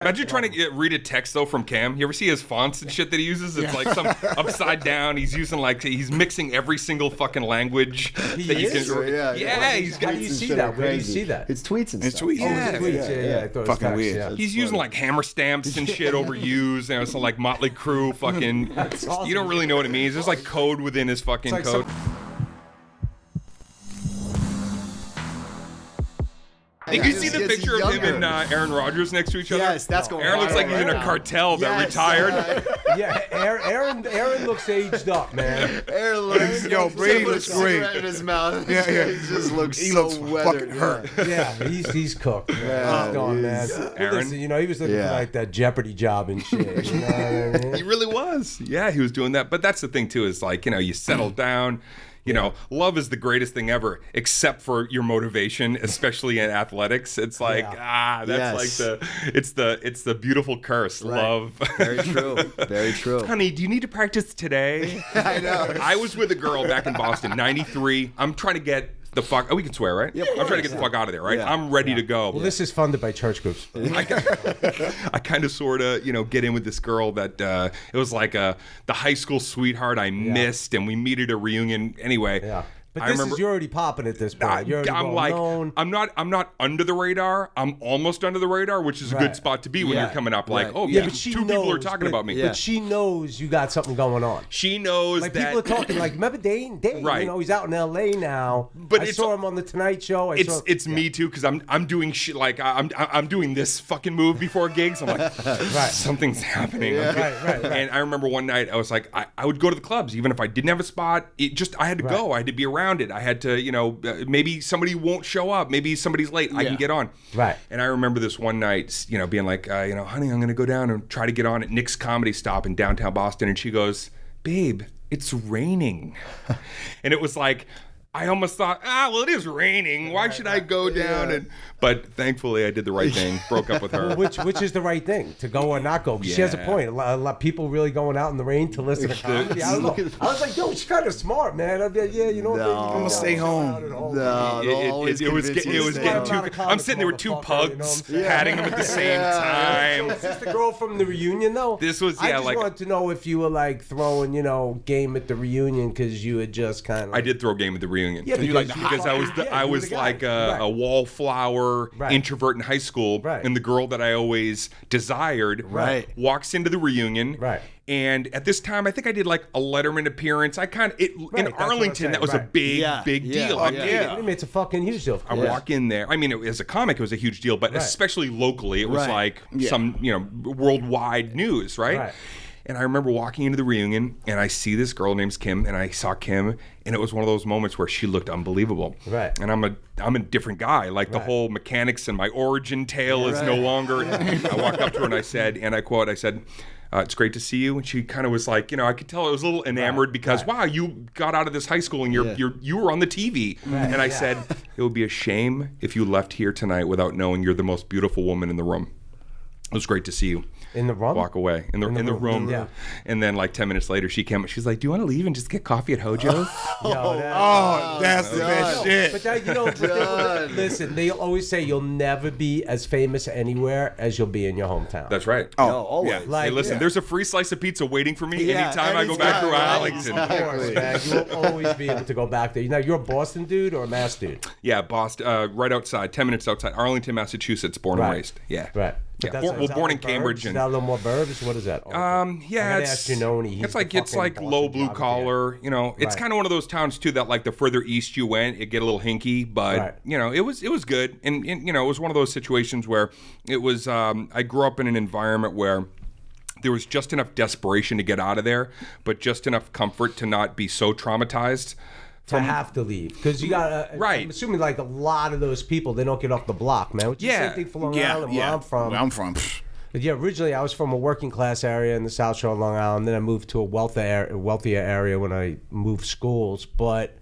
Imagine trying to read a text though from Cam. You ever see his fonts and shit that he uses? It's like some upside down. He's using he's mixing every single fucking language He that you is? can. Yeah. He's got. How do you see that? Where do you see that? It's tweets and stuff. Oh, it's tweets. Yeah. I thought it was Fucking text, weird. yeah. He's using like hammer stamps and shit overused, and it's like Motley Crue fucking. awesome. You don't really know what it means. There's like code within his fucking It's like code. Did you see the picture of him and Aaron Rodgers next to each other? Yes, that's going Aaron looks like viral he's in right a now. cartel that retired. Yeah, Aaron looks aged up, man. Aaron looks. Yo, Brady looks great. In his mouth. Yeah. He just looks He so looks weathered. fucking hurt. Yeah, he's cooked. Yeah, He's gone, man. he's- Well, Aaron? listen, he was looking for like that Jeopardy job and shit. You know what I mean? He really was. Yeah, he was doing that. But that's the thing too, is like, you settle down. Love is the greatest thing ever, except for your motivation, especially in athletics. It's like, that's like it's the beautiful curse. Right. Love. Very true. Very true. Honey, do you need to practice today? I know. I was with a girl back in Boston, 93. I'm trying to get the fuck. Oh, we can swear, right? Yeah, I'm trying to get the fuck out of there, right? Yeah. I'm ready to go. Well, this is funded by church groups. I kind of sort of, get in with this girl that it was like the high school sweetheart I missed, and we meet at a reunion anyway. Yeah. But I this remember, is, you're already popping at this point. You're already I'm like, known. I'm not under the radar. I'm almost under the radar, which is a Right. good spot to be when Yeah. you're coming up. Like, Right. oh Yeah, yeah, but she two knows, people are talking about me. But she knows you got something going on. She knows Like that people are talking, like remember Dane? Right. He's out in L.A. now. But I saw him on the Tonight Show. It's me too, because I'm doing shit like I'm doing this fucking move before gigs. I'm like, something's happening. Right. And I remember one night I was like, I would go to the clubs even if I didn't have a spot. I had to go. I had to be around it. I had to, maybe somebody won't show up. Maybe somebody's late. I can get on. Right. And I remember this one night, being like, honey, I'm gonna go down and try to get on at Nick's Comedy Stop in downtown Boston. And she goes, babe, it's raining. And it was like, I almost thought, well, it is raining. Why should I go down? But thankfully, I did the right thing. Broke up with her. Which is the right thing, to go or not go? Because she has a point. A lot of people really going out in the rain to listen to comedy. I don't know. I was like, yo, she's kind of smart, man. I'd be like, yeah, you know what? No. I'm gonna stay home. It was getting too. I'm sitting there with two pugs, patting them at the same time. Is this the girl from the reunion, though? This was, I just like- wanted to know if you were like throwing, game at the reunion because you had just kind of. I did throw game at the reunion. Yeah, because I was like a wallflower introvert in high school, and the girl that I always desired walks into the reunion. Right. And at this time, I think I did like a Letterman appearance. In Arlington, that was a big deal. It's a fucking huge deal. I walk in there. I mean, as a comic, it was a huge deal, but especially locally, it was like some, worldwide news, right? And I remember walking into the reunion, and I see this girl named Kim, and I saw Kim, and it was one of those moments where she looked unbelievable. Right. And I'm a different guy. Like the whole mechanics and my origin tale is no longer. I walked up to her and I said, and I quote, it's great to see you. And she kind of was like, I could tell I was a little enamored because, wow, you got out of this high school and you were on the TV. And I said, it would be a shame if you left here tonight without knowing you're the most beautiful woman in the room. It was great to see you. In the room? Walk away. In the room. Yeah. And then like 10 minutes later, she came. She's like, do you want to leave and just get coffee at Hojo's? That's the best shit. But that, listen, they always say you'll never be as famous anywhere as you'll be in your hometown. That's right. always. Yeah. Like, hey, listen, there's a free slice of pizza waiting for me anytime I go back through Arlington. Of course, man. You'll always be able to go back there. Now, you're a Boston dude or a Mass dude? Yeah, Boston, right outside, 10 minutes outside, Arlington, Massachusetts, born and raised. Yeah. Right. Yeah. Born in Cambridge. Is that a little more burbs? What is that? Yeah, it's like low blue collar. It's kind of one of those towns too that like the further east you went, it get a little hinky. But it was good, and it was one of those situations where it was. I grew up in an environment where there was just enough desperation to get out of there, but just enough comfort to not be so traumatized. To have to leave because you got I'm assuming like a lot of those people, they don't get off the block, man. Which is the same thing for Long Island, where I'm from. Where I'm from. But yeah, originally I was from a working class area in the South Shore of Long Island. Then I moved to a wealthier area when I moved schools. But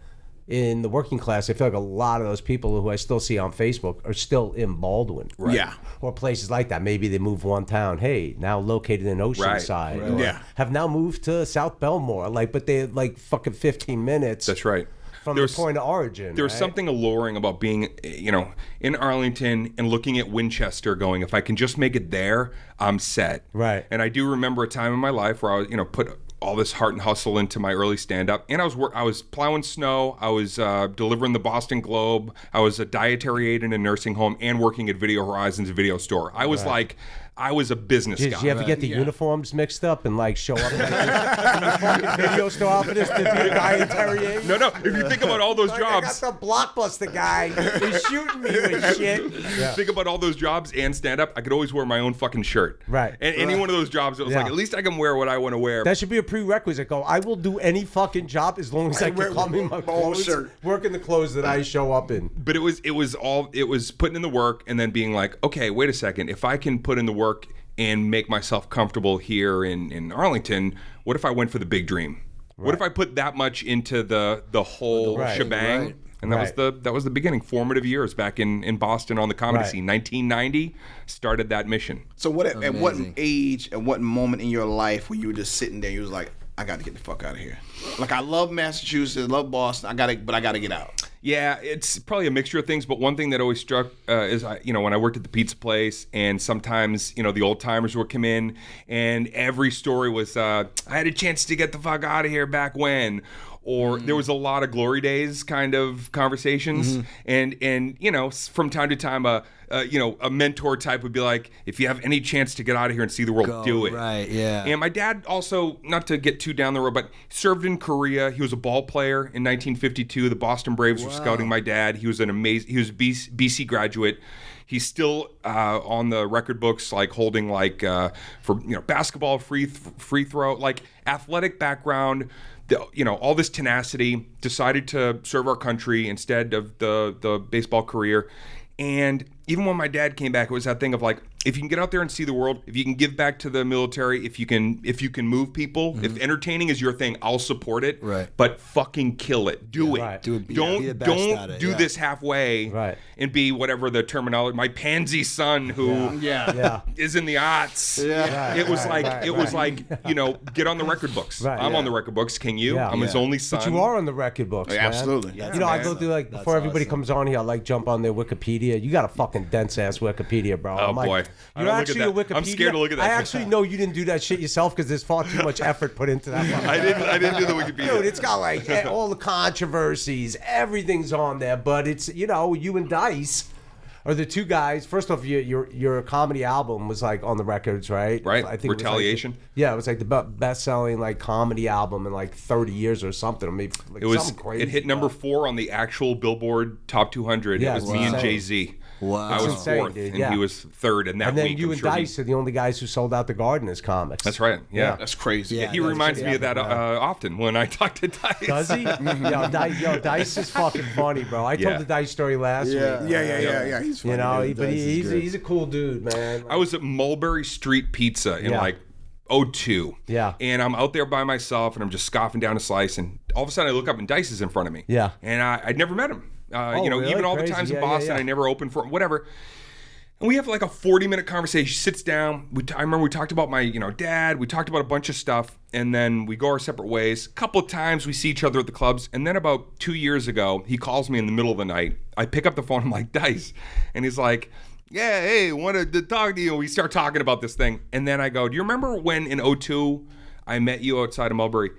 in the working class, I feel like a lot of those people who I still see on Facebook are still in Baldwin. Right. Yeah. Or places like that. Maybe they moved one town. Hey, now located in Oceanside. Right. Or have now moved to South Belmore. But they're like fucking 15 minutes. That's right. from the point of origin. There's right? something alluring about being, in Arlington and looking at Winchester going, if I can just make it there, I'm set. Right. And I do remember a time in my life where I was, put all this heart and hustle into my early stand-up. And I was plowing snow. I was delivering the Boston Globe. I was a dietary aide in a nursing home and working at Video Horizons video store. I was I was a business guy. Did you ever get the uniforms mixed up and like show up in the fucking video store office to be a dietary aide? No. If you think about all those I jobs, got the Blockbuster guy. He's shooting me with shit. Yeah. think about all those jobs and stand-up, I could always wear my own fucking shirt. Right. And any one of those jobs, it was like, at least I can wear what I want to wear. That should be a prerequisite. Go, I will do any fucking job as long as I can come in my clothes, shirt. work in the clothes that I show up in. But it was putting in the work and then being like, okay, wait a second. If I can put in the work and make myself comfortable here in Arlington, what if I went for the big dream? Right. What if I put that much into the whole shebang? Right. And that was the beginning, formative years back in Boston on the comedy scene. 1990 started that mission. So at what age, at what moment in your life were you just sitting there, you was like, I got to get the fuck out of here? Like, I love Massachusetts, I love Boston, but I got to get out. Yeah, it's probably a mixture of things, but one thing that always struck is, when I worked at the pizza place, and sometimes, the old timers would come in, and every story was, I had a chance to get the fuck out of here back when. Or there was a lot of glory days kind of conversations, and from time to time, a mentor type would be like, if you have any chance to get out of here and see the world, do it. Right, yeah. And my dad also, not to get too down the road, but served in Korea. He was a ball player in 1952. The Boston Braves were scouting my dad. He was he was a BC graduate. He's still on the record books, like holding for basketball, free throw, like athletic background. All this tenacity, decided to serve our country instead of the baseball career. And even when my dad came back, it was that thing of like, if you can get out there and see the world, if you can give back to the military, if you can move people, if entertaining is your thing, I'll support it. Right. But fucking kill it. Do it. Right. Do it. Don't Be the best at it, do this halfway and be whatever the terminology. My pansy son who is in the aughts. Yeah. It was like get on the record books. Right. I'm on the record books. Can you? Yeah. I'm his only son. But you are on the record books, man. Absolutely. I go through before everybody comes on here, I jump on their Wikipedia. You got a fucking dense ass Wikipedia, bro. Oh boy. You're actually a Wikipedia. I'm scared to look at that. I actually know you didn't do that shit yourself because there's far too much effort put into that. I didn't do the Wikipedia. Dude, it's got all the controversies. Everything's on there, but it's you and Dice are the two guys. First off, your comedy album was on the records, right? Right. I think Retaliation. It was the best-selling comedy album in 30 years or something. I mean, something crazy. It hit number 4 on the actual Billboard Top 200. Yeah, it was me and Jay-Z. Wow. I was insane, 4th, dude. and he was 3rd. And that And then week, you I'm and sure Dice are the only guys who sold out the Garden as comics. That's right. Yeah. That's crazy. Yeah. He reminds me of that often when I talk to Dice. Does he? Dice is fucking funny, bro. I told the Dice story last week. Yeah. He's funny. But he's a cool dude, man. I was at Mulberry Street Pizza in 02. Yeah. And I'm out there by myself, and I'm just scoffing down a slice, and all of a sudden I look up and Dice is in front of me. Yeah. And I'd never met him. Really? Even all Crazy. the times in Yeah, Boston, yeah. I never opened for him, whatever. And we have a 40-minute conversation. She sits down. I remember we talked about my, dad. We talked about a bunch of stuff, and then we go our separate ways. A couple of times we see each other at the clubs, and then about 2 years ago, he calls me in the middle of the night. I pick up the phone. I'm like, Dice, and he's like, yeah, hey, wanted to talk to you. We start talking about this thing, and then I go, do you remember when in 02 I met you outside of Mulberry?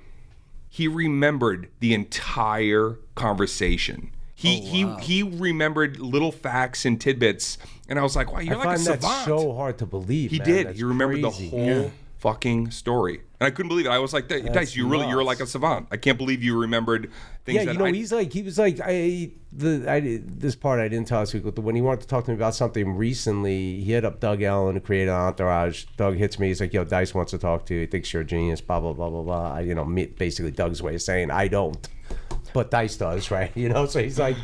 He remembered the entire conversation. He remembered little facts and tidbits, and I was like, "Wow, you're like a savant." I find that so hard to believe. He man. did. That's He remembered crazy. the whole fucking story, and I couldn't believe it. I was like, "Dice, you're like a savant. I can't believe you remembered things." Yeah, this part I didn't tell us. When he wanted to talk to me about something recently, he hit up Doug Allen, who created Entourage. Doug hits me. He's like, "Yo, Dice wants to talk to you. He thinks you're a genius." Blah blah blah blah blah. Basically Doug's way of saying I don't. But Dice does, right? So he's like,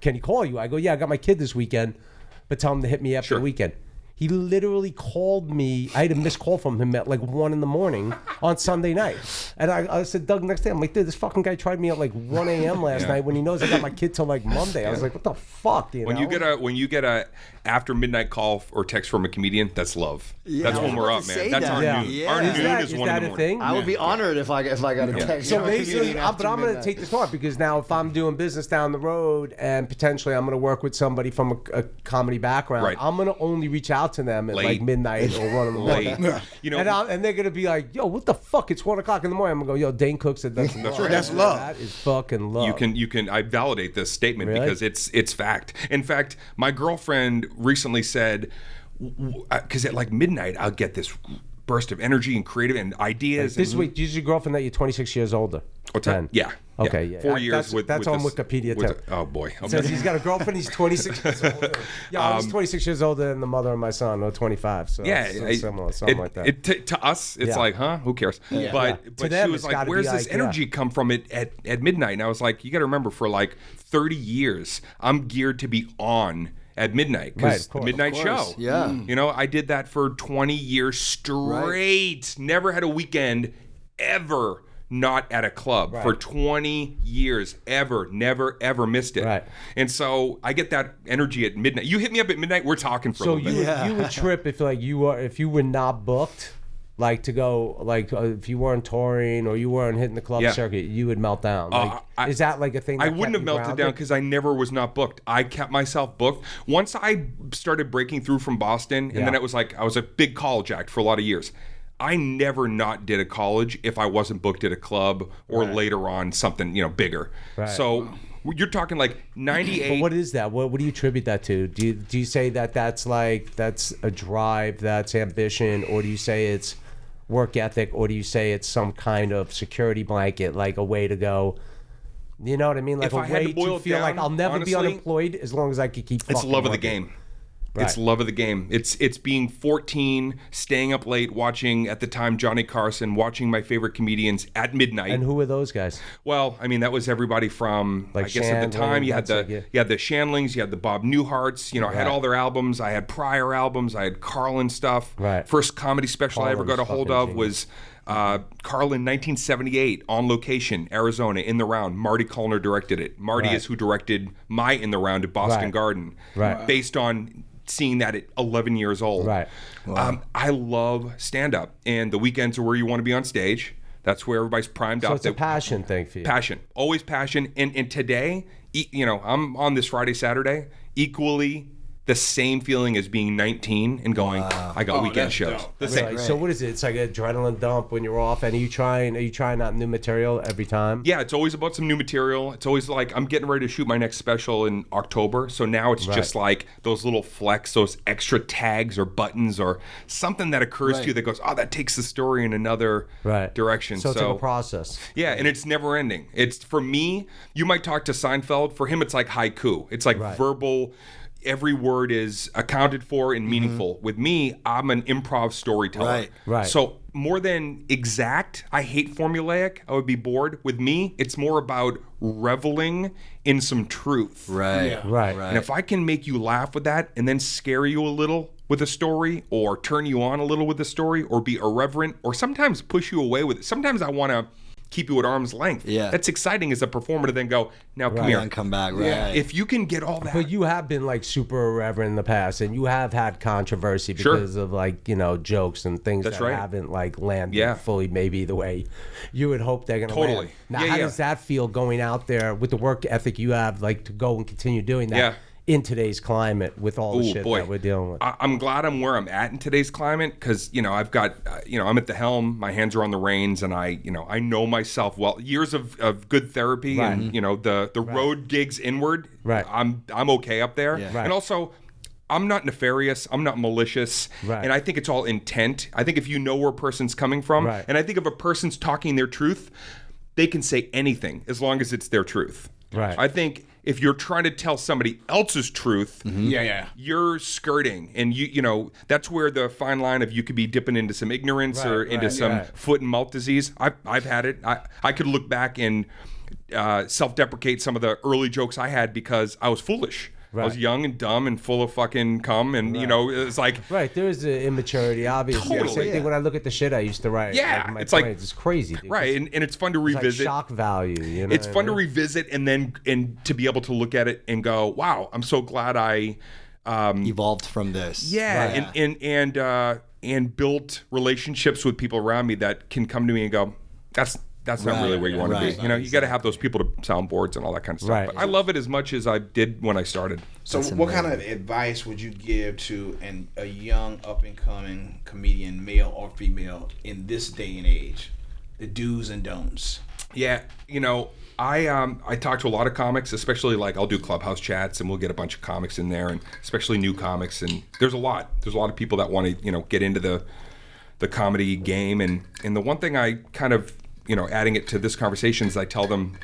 can he call you? I go, yeah, I got my kid this weekend, but tell him to hit me after the weekend. He literally called me. I had a missed call from him at like 1 a.m. on Sunday night. And I said, Doug, next day, I'm like, dude, this fucking guy tried me at like 1 a.m. last night when he knows I got my kid till like Monday. I was like, what the fuck, you When know? you get a after midnight call or text from a comedian, that's love. Yeah, That's I when was we're about up, to man. say That's that. our Yeah. noon. Yeah. Our Is noon that- is is 1 in that the a morning. thing? I would be honored if I got a text. So from a basically, comedian but after I'm going to midnight. take this part because now if I'm doing business down the road and potentially I'm going to work with somebody from a comedy background, Right. I'm going to only reach out to them at Late. like midnight or 1 in the morning. Late. You know, And they're going to be like, yo, what the fuck? It's 1 o'clock in the morning. I'm going to go, yo, Dane Cook said that's love. right. That's love. That is fucking love. you can I validate this statement Really? because it's fact. In fact, my girlfriend recently said, because at like midnight I'll get this burst of energy and creative and ideas. This and, week, this is your girlfand that you're 26 years older. What's that? than. Yeah. Okay, yeah. 4 years That's with on this- Wikipedia, with too. the- oh boy. It says he's got a girlfriend. He's 26 years older. Yeah, I was 26 years older than the mother of my son, or 25. So Yeah, it's similar, something like that. To us, it's Yeah. like, huh? Who cares? But Yeah. To but them, she was it's like, gotta "Where's be this like, energy come from at midnight?" And I was like, "You got to remember, for like 30 years, I'm geared to be on at midnight Right, because of course. the midnight Of course, show. yeah. You know, I did that for 20 years straight. Never had a weekend ever." Not at a club for 20 years, never, ever missed it. Right. And so I get that energy at midnight. You hit me up at midnight, we're talking for a So little bit. you would trip if like if you were not booked, like to go like if you weren't touring or you weren't hitting the club Yeah. circuit, you would melt down. Like, is that like a thing? I that wouldn't kept have you melted grounded? down because I never was not booked. I kept myself booked. Once I started breaking through from Boston, and then it was like I was a big college act for a lot of years. I never not did a college if I wasn't booked at a club or later on something, bigger. Right. So you're talking like 98. But what is that? What do you attribute that to? Do you say that's a drive, that's ambition, or do you say it's work ethic, or do you say it's some kind of security blanket, like a way to go? You know what I mean? Like If I a had way to boil to it feel like down, I'll never be honestly, unemployed as long as I can keep. It's fucking love of the working. game. It's love of the game. It's being 14, staying up late, watching at the time Johnny Carson, watching my favorite comedians at midnight. And who are those guys? Well, I mean, that was everybody from, Like I guess at the time, Shandling, you had that's the like, you had the Shandlings, you had the Bob Newharts, I had Right. all their albums. I had prior albums. I had Carlin stuff. Right. First comedy special I ever got a Carlin's hold fucking of was Carlin 1978, On Location, Arizona, In the Round. Marty Kullner directed it. Marty Right. is who directed my In the Round at Boston Right. Garden. Right. Based on seeing that at 11 years old. Right. I love stand-up, and the weekends are where you want to be on stage. That's where everybody's primed So up. it's a passion thing for you. Passion, always passion. And today, I'm on this Friday, Saturday, equally the same feeling as being 19 and going, I got weekend that's shows. dope. The same. Really? So what is it? It's like an adrenaline dump when you're off. And are you trying out new material every time? Yeah, it's always about some new material. It's always like I'm getting ready to shoot my next special in October. So now it's just like those little flecks, those extra tags or buttons or something that occurs to you that goes, oh, that takes the story in another direction. So it's like a process. Yeah, and it's never ending. It's, for me, you might talk to Seinfeld. For him, it's like haiku. It's like verbal. Every word is accounted for and meaningful. With me, I'm an improv storyteller. Right. So more than exact, I hate formulaic. I would be bored. With me, it's more about reveling in some truth. Right. And if I can make you laugh with that and then scare you a little with a story or turn you on a little with a story or be irreverent or sometimes push you away with it. Sometimes I want to keep you at arm's length. Yeah. That's exciting as a performer to then go, now come here. And come back. Right. If you can get all that. But you have been like super irreverent in the past, and you have had controversy because of like jokes and things that haven't like landed fully maybe the way you would hope they're gonna land. Now, how does that feel going out there with the work ethic you have, like to go and continue doing that in today's climate with all the shit that we're dealing with? I'm glad I'm where I'm at in today's climate because I've got I'm at the helm, my hands are on the reins, and I know myself well. Years of good therapy and the road gigs inward. Right. I'm okay up there, Right. and also I'm not nefarious, I'm not malicious, and I think it's all intent. I think if you know where a person's coming from, and I think if a person's talking their truth, they can say anything as long as it's their truth. Right. I think if you're trying to tell somebody else's truth, you're skirting, and that's where the fine line of you could be dipping into some ignorance or into some foot and mouth disease. I've had it. I could look back and self-deprecate some of the early jokes I had because I was foolish. I was young and dumb and full of fucking cum, and you know, it's like right. There's an immaturity, obviously. Totally. Same thing when I look at the shit I used to write. Yeah, like, it's like it's crazy, dude. right, and it's fun to revisit. Like shock value. You know, it's fun to revisit, and then to be able to look at it and go, wow, I'm so glad I evolved from this. Yeah, right. And built relationships with people around me that can come to me and go, that's not really where you want to be. You know, you got to have those people to soundboards and all that kind of stuff. Right. But I love it as much as I did when I started. So what kind of advice would you give to a young up-and-coming comedian, male or female, in this day and age? The do's and don'ts. Yeah, you know, I talk to a lot of comics, especially like I'll do clubhouse chats and we'll get a bunch of comics in there, and especially new comics, and there's a lot of people that want to, you know, get into the comedy game, and the one thing I kind of, you know, adding it to this conversation is I tell them,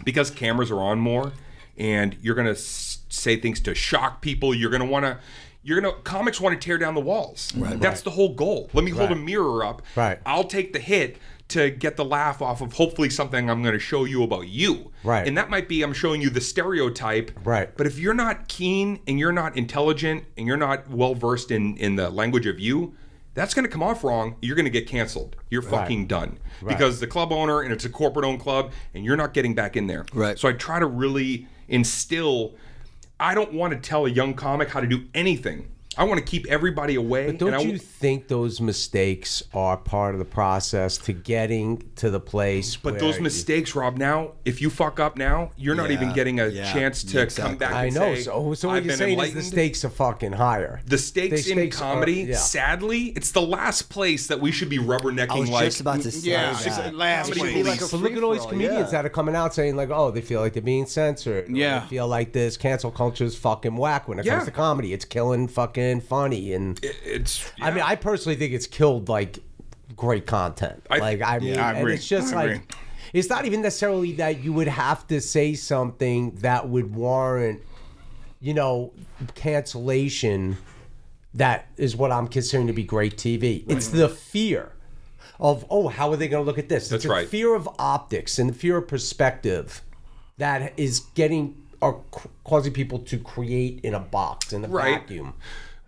because cameras are on more and you're going to say things to shock people, comics want to tear down the walls. Right. That's the whole goal. Let me hold a mirror up. Right. I'll take the hit to get the laugh off of hopefully something I'm going to show you about you. Right. And that might be I'm showing you the stereotype. Right. But if you're not keen and you're not intelligent and you're not well versed in the language of you, that's going to come off wrong. You're going to get canceled. You're fucking done. Right. Because the club owner, and it's a corporate-owned club, and you're not getting back in there. Right. So I try to really instill, I don't want to tell a young comic how to do anything. I want to keep everybody away. But don't you think those mistakes are part of the process to getting to the place? But those mistakes, Rob, now, if you fuck up now, you're not even getting a chance to come back and say, so what you're saying is the stakes are fucking higher. The stakes in comedy, sadly, it's the last place that we should be rubbernecking. I was just about to say that. Last place. So look at all these comedians that are coming out saying like, oh, they feel like they're being censored. Yeah. They feel like this cancel culture is fucking whack when it comes to comedy. It's killing fucking funny, and I mean, I personally think it's killed like great content. I agree. And it's just like, it's not even necessarily that you would have to say something that would warrant, you know, cancellation. That is what I'm considering to be great TV. It's the fear of, oh, how are they going to look at this? That's it's the fear of optics and the fear of perspective that is causing people to create in a box, in a vacuum.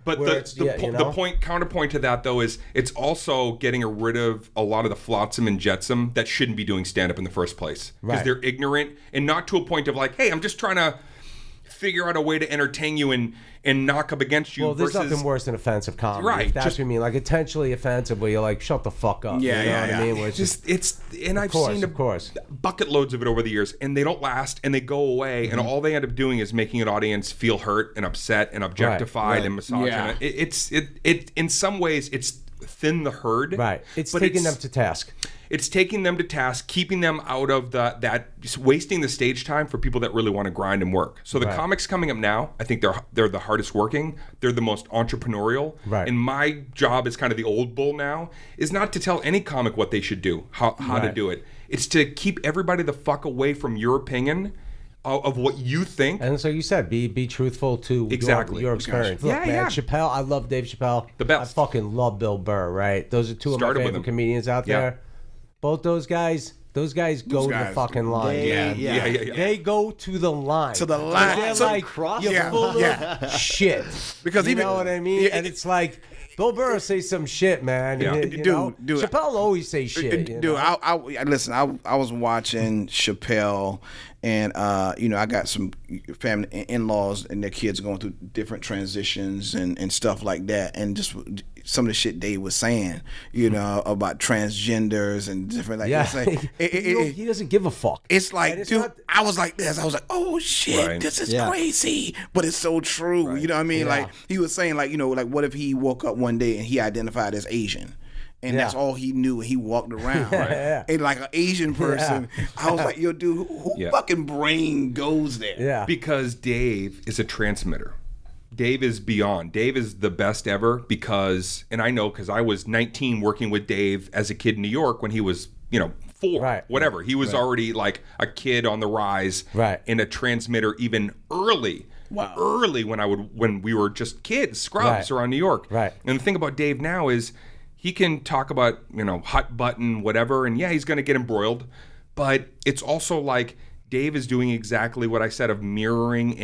But the counterpoint to that, though, is it's also getting rid of a lot of the flotsam and jetsam that shouldn't be doing stand-up in the first place. Because they're ignorant, and not to a point of like, hey, I'm just trying to figure out a way to entertain you and knock up against you. Well, there's nothing worse than offensive comedy. Right. If that's what you mean. Like intentionally offensive where you're like, shut the fuck up. Yeah, you know what I mean? Where I've seen bucket loads of it over the years, and they don't last, and they go away, and all they end up doing is making an audience feel hurt and upset and objectified and misogynist. It in some ways it's thin the herd. Right. It's taking them to task. It's taking them to task, keeping them out of that wasting the stage time for people that really want to grind and work. So the comics coming up now, I think they're the hardest working. They're the most entrepreneurial. Right. And my job as kind of the old bull now is not to tell any comic what they should do, how to do it. It's to keep everybody the fuck away from your opinion of what you think. And so you said, be truthful to your experience. Look, man, Chappelle, I love Dave Chappelle. The best. I fucking love Bill Burr, right? Those are two of my favorite comedians out there. Both those guys go to the fucking line. They go to the line. To the line. They're like, you're full of shit. Because you know what I mean? And it's like, Bill Burr say some shit, man. Yeah. Dude, Chappelle always say shit. Dude, listen, I was watching Chappelle, and I got some family in-laws and their kids going through different transitions and stuff like that, and just some of the shit Dave was saying, about transgenders and different he doesn't give a fuck. It's like, dude, I was like this. I was like, oh shit, this is crazy, but it's so true. Right. You know what I mean? Like he was saying, like what if he woke up one day and he identified as Asian? And that's all he knew. He walked around. And like an Asian person, I was like, yo, dude, who fucking brain goes there? Yeah. Because Dave is a transmitter. Dave is beyond. Dave is the best ever because I was 19 working with Dave as a kid in New York when he was, 4, whatever. He was already like a kid on the rise in a transmitter even early. Wow. Early when we were just kids, scrubs around New York. Right. And the thing about Dave now is he can talk about, hot button, whatever, and he's going to get embroiled. But it's also like Dave is doing exactly what I said of mirroring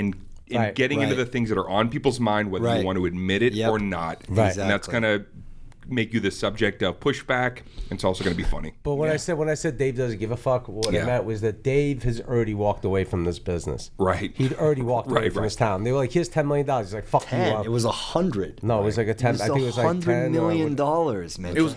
in getting into the things that are on people's mind, whether you want to admit it or not. Right. And that's going to make you the subject of pushback. It's also going to be funny. But when I said Dave doesn't give a fuck, what I meant was that Dave has already walked away from this business. Right. He'd already walked away from his town. They were like, here's $10 million. He's like, fuck 10. you up. It was 100. No, it was like a 10. I think it was like $100 million, man. It was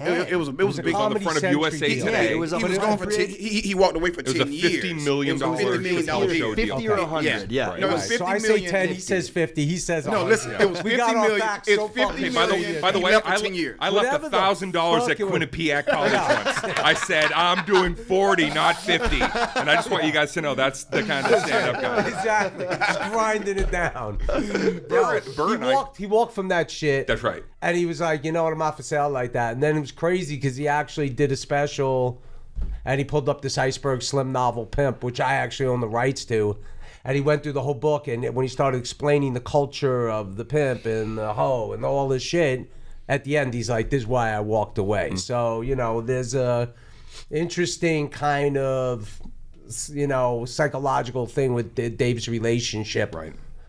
a big on the front of USA Today. It was he was gone for 10. He walked away for 10 years. It was a $50 million deal. 50 or 100, yeah. No, it was 50 so I say million. 10, he says 50, he says 100. No, listen, it was 50 million. It's 50 million. By the way, left for 10 years. I left $1,000 at Quinnipiac College once. I said, I'm doing 40, not 50. And I just want you guys to know that's the kind of stand-up guy. Exactly. Just grinding it down. He walked from that shit. That's right. And he was like, you know what, I'm not for sale like that. And then it was crazy because he actually did a special and he pulled up this Iceberg Slim novel Pimp, which I actually own the rights to. And he went through the whole book, and when he started explaining the culture of the pimp and the hoe and all this shit, at the end he's like, this is why I walked away. So, you know, there's a interesting kind of, you know, psychological thing with Dave's relationship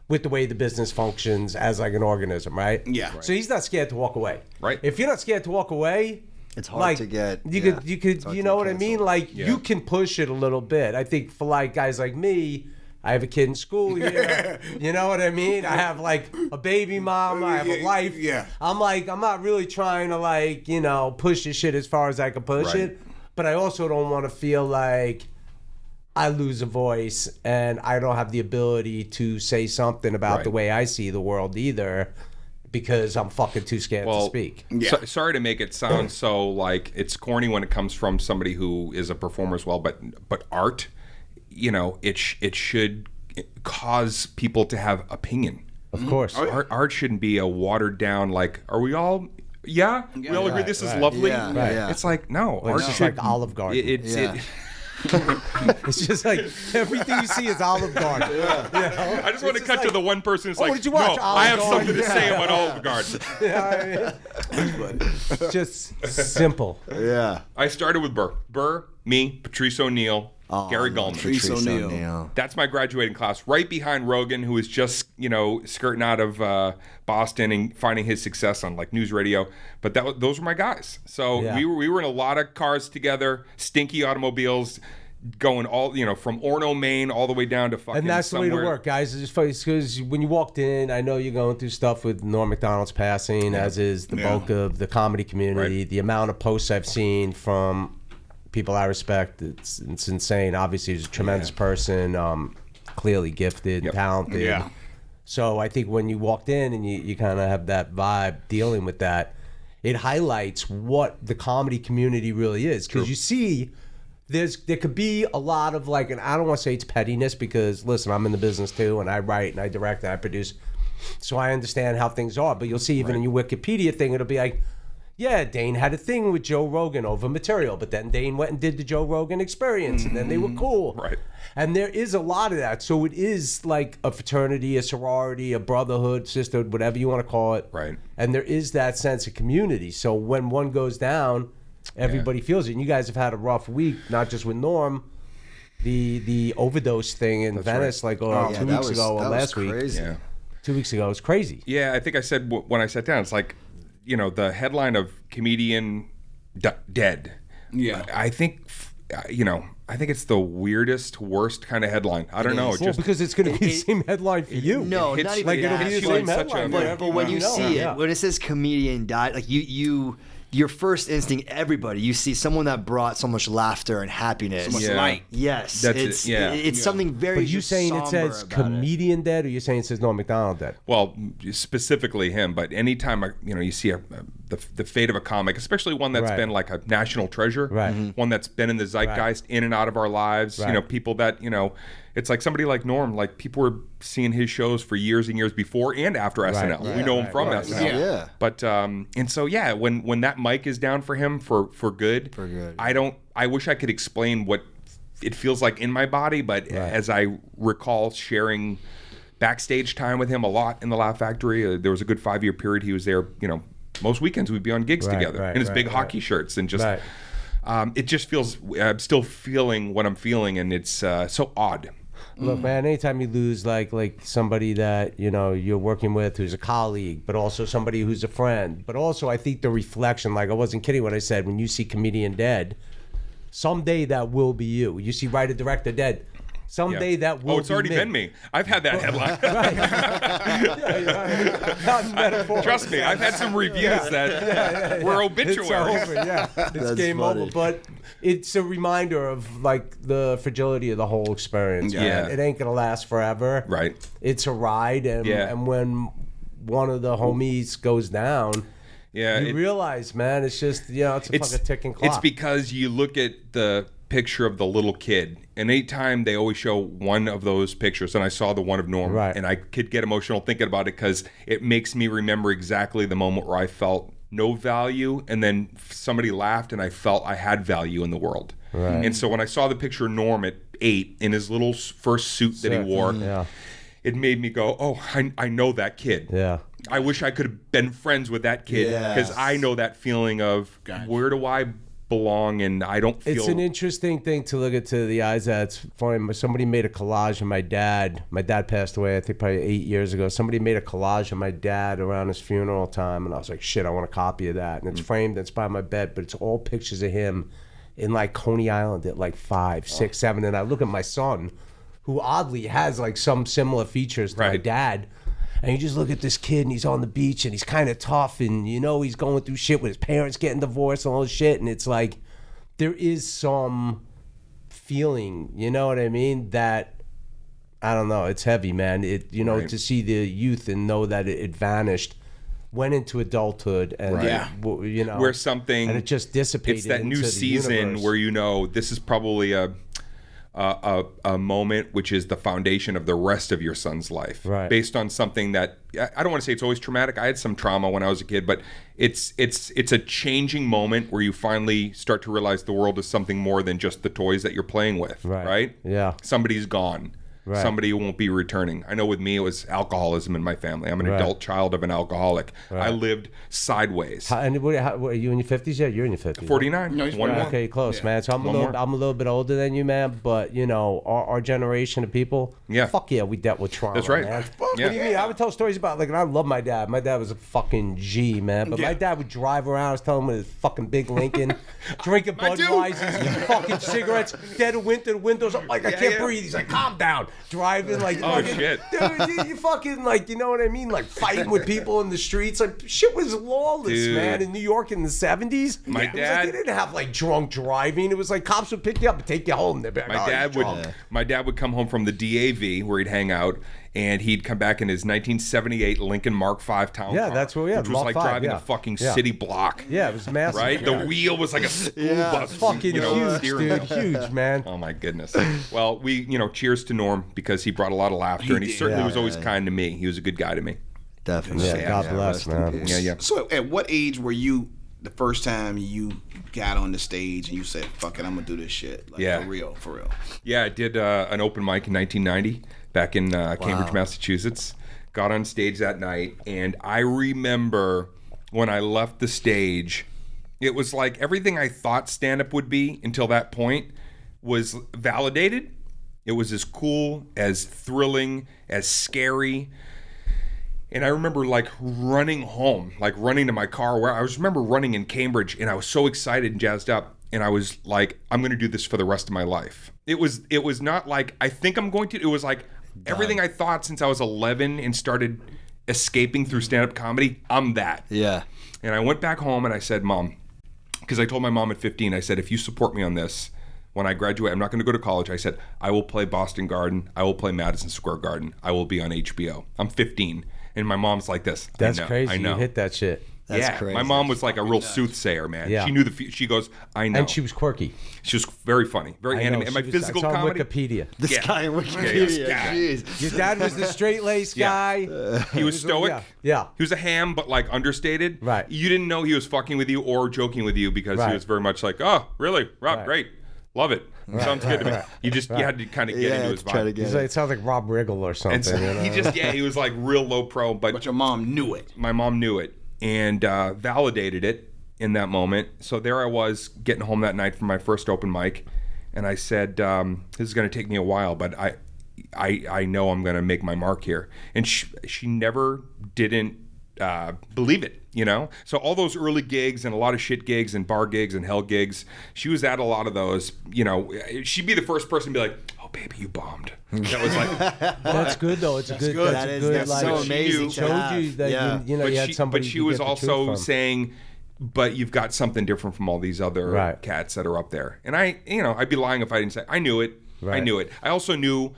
with the way the business functions as like an organism, right? Yeah. Right. So he's not scared to walk away. Right. If you're not scared to walk away, it's hard like, to get. You could, you know what I mean? Like, you can push it a little bit. I think for like guys like me, I have a kid in school here. You know what I mean? I have like a baby mom. I have a life. Yeah. I'm not really trying to like, you know, push this shit as far as I can push it. But I also don't want to feel like I lose a voice and I don't have the ability to say something about the way I see the world either, because I'm fucking too scared to speak. Yeah. So, sorry to make it sound so like it's corny when it comes from somebody who is a performer as well, but art, you know, it should cause people to have opinion. Of course. Art shouldn't be a watered down, like, are we all... Yeah, we all agree this is lovely. Yeah. It's like, no, Like, art it's just should... like Olive Garden. It's just like everything you see is Olive Garden. You know? I just want to cut to the one person who's like, did you watch no, Olive I have Garden? something to say about Olive Garden. You know what I mean? It's just simple. Yeah. I started with Burr. Burr, me, Patrice O'Neill, Gary Gulman. Patrice O'Neill. That's my graduating class, right behind Rogan, who is just, you know, skirting out of Boston and finding his success on like news radio. But those were my guys. So we were in a lot of cars together, stinky automobiles, going all, you know, from Orono, Maine, all the way down to fucking. And that's somewhere. the way to work, guys. It's just funny because when you walked in, I know you're going through stuff with Norm Macdonald's passing, as is the bulk of the comedy community. Right. The amount of posts I've seen from people I respect, it's insane. Obviously, he's a tremendous person, clearly gifted, talented. Yeah. So I think when you walked in and you kind of have that vibe dealing with that, it highlights what the comedy community really is. Because you see, there could be a lot of like, and I don't want to say it's pettiness because, listen, I'm in the business too, and I write and I direct and I produce. So I understand how things are. But you'll see even in your Wikipedia thing, it'll be like, yeah, Dane had a thing with Joe Rogan over material, but then Dane went and did the Joe Rogan Experience, and then they were cool. Right. And there is a lot of that. So it is like a fraternity, a sorority, a brotherhood, sisterhood, whatever you want to call it. Right. And there is that sense of community. So when one goes down, everybody feels it. And you guys have had a rough week, not just with Norm. The overdose thing in Venice, like 2 weeks ago or last week. Yeah. 2 weeks ago, it was crazy. Yeah, I think I said when I sat down, it's like, you know, the headline of comedian dead. Yeah. I think, you know, I think it's the weirdest, worst kind of headline. I don't know. Well, because it's going to be the same headline for you. No, It's not even like it'll that. be the hits you same like such a- headline. But when you see it, Yeah. when it says comedian died, like your first instinct, everybody, you see someone that brought so much laughter and happiness. So much Yeah. light. Yes, That's it's it, yeah. it's something very. But you just saying it somber says about comedian dead, or you saying it says Norm Macdonald dead? Well, specifically him, but anytime you see the fate of a comic, especially one that's been like a national treasure, one that's been in the zeitgeist, in and out of our lives, you know, people that, you know, it's like somebody like Norm, like people were seeing his shows for years and years before and after SNL. We know him from SNL. Yeah. But and so when that mic is down for him for good, I wish I could explain what it feels like in my body, but as I recall sharing backstage time with him a lot in the Laugh Factory, there was a good 5-year period he was there, you know, most weekends we'd be on gigs together in his big hockey shirts and just it just feels, I'm still feeling what I'm feeling, and it's so odd. Look, man, anytime you lose like somebody that, you're working with who's a colleague, but also somebody who's a friend. But also, I think the reflection, like I wasn't kidding when I said, when you see comedian dead, someday that will be you. You see writer, director dead. Someday that will be it's already been me. I've had that headline. Not metaphor. Trust me, I've had some reviews that were obituaries. It's over, it's That's game funny. over. But it's a reminder of like the fragility of the whole experience. Yeah. Man. It ain't gonna last forever. Right. It's a ride, and when one of the homies goes down, you realize, man, it's just it's a fucking ticking clock. It's because you look at the picture of the little kid, and anytime they always show one of those pictures, and I saw the one of Norm, and I could get emotional thinking about it because it makes me remember exactly the moment where I felt no value, and then somebody laughed and I felt I had value in the world. Right. And so when I saw the picture of Norm at 8 in his little first suit that he wore, it made me go, oh, I know that kid. Yeah. I wish I could have been friends with that kid because I know that feeling of where do I belong, and I don't feel. It's an interesting thing to look into the eyes at. It's funny. Somebody made a collage of my dad. My dad passed away, I think, probably 8 years ago. Somebody made a collage of my dad around his funeral time, and I was like, shit, I want a copy of that. And it's framed, it's by my bed, but it's all pictures of him in like Coney Island at like 5, 6, 7. And I look at my son, who oddly has like some similar features to my dad. And you just look at this kid, and he's on the beach, and he's kind of tough, and he's going through shit with his parents getting divorced and all this shit. And it's like, there is some feeling, you know what I mean? That, I don't know, it's heavy, man. To see the youth and know that it vanished, went into adulthood, and where something, and it just dissipated. It's that into new the season universe. where this is probably a moment which is the foundation of the rest of your son's life, based on something that I don't want to say it's always traumatic. I had some trauma when I was a kid, but it's a changing moment where you finally start to realize the world is something more than just the toys that you're playing with, right? Yeah. Somebody's gone. Right. Somebody won't be returning. I know with me it was alcoholism in my family. I'm an adult child of an alcoholic. I lived sideways. And what, are you in your 50s yet? You're in your 50s. 49. No, he's 41. Okay, close, man. So I'm a little bit older than you, man. But our generation of people, fuck yeah, we dealt with trauma. That's right. Man. What do you mean? I would tell stories about and I love my dad. My dad was a fucking G, man. But my dad would drive around. I was telling him with his fucking big Lincoln, drinking Budweisers, fucking cigarettes, dead of winter, the windows up like I can't breathe. He's like, calm down. Driving like shit, dude, you fucking like, you know what I mean, like fighting with people in the streets, like shit was lawless, man, in New York in the 70s. My dad, they didn't have like drunk driving. It was like cops would pick you up and take you home. They'd be like, my dad would come home from the DAV where he'd hang out, and he'd come back in his 1978 Lincoln Mark V town car. That's what we had. Which was like driving a fucking city block. Yeah, it was massive. Right? The wheel was like a school bus. Fucking huge, dude. Huge, man. Oh my goodness. Well, we, cheers to Norm because he brought a lot of laughter, and he certainly was always kind to me. He was a good guy to me. Definitely. Yeah, God bless, man. Yeah. So at what age were you the first time you got on the stage and you said, fuck it, I'm gonna do this shit? For real. Yeah, I did an open mic in 1990 back in Cambridge, Massachusetts. Got on stage that night, and I remember when I left the stage, it was like everything I thought stand-up would be until that point was validated. It was as cool, as thrilling, as scary. And I remember like running home, like running to my car where I remember running in Cambridge, and I was so excited and jazzed up. And I was like, I'm going to do this for the rest of my life. It was not like, I think I'm going to. It was like everything I thought since I was 11 and started escaping through stand-up comedy, I'm that. Yeah. And I went back home and I said, Mom, because I told my mom at 15, I said, if you support me on this, when I graduate, I'm not going to go to college. I said, I will play Boston Garden. I will play Madison Square Garden. I will be on HBO. I'm 15. And my mom's like this. That's crazy. I know. You hit that shit. That's crazy. My mom was like a real soothsayer, man. Yeah. She knew she goes, I know. And she was quirky. She was very funny, very animated. And my physical comedy. On Wikipedia. This guy on Wikipedia. Jeez. Your dad was the straight-laced guy. He was stoic. Yeah. He was a ham, but like understated. Right. You didn't know he was fucking with you or joking with you because he was very much like, oh, really? Rob, great. Love it. Sounds good to me. You had to kind of get into his vibe. It sounds like Rob Riggle or something. And so he was like real low pro. But your mom knew it. My mom knew it and validated it in that moment. So there I was getting home that night from my first open mic. And I said, this is going to take me a while, but I know I'm going to make my mark here. And she never didn't believe it, you know? So all those early gigs and a lot of shit gigs and bar gigs and hell gigs, she was at a lot of those, you know, she'd be the first person to be like, oh, baby, you bombed. That was like... That's good, though. It's a good... That's like, so amazing. Showed you that you had somebody But she to was get the truth also from. saying... But you've got something different from all these other cats that are up there. And I'd be lying if I didn't say, I knew it. Right. I knew it. I also knew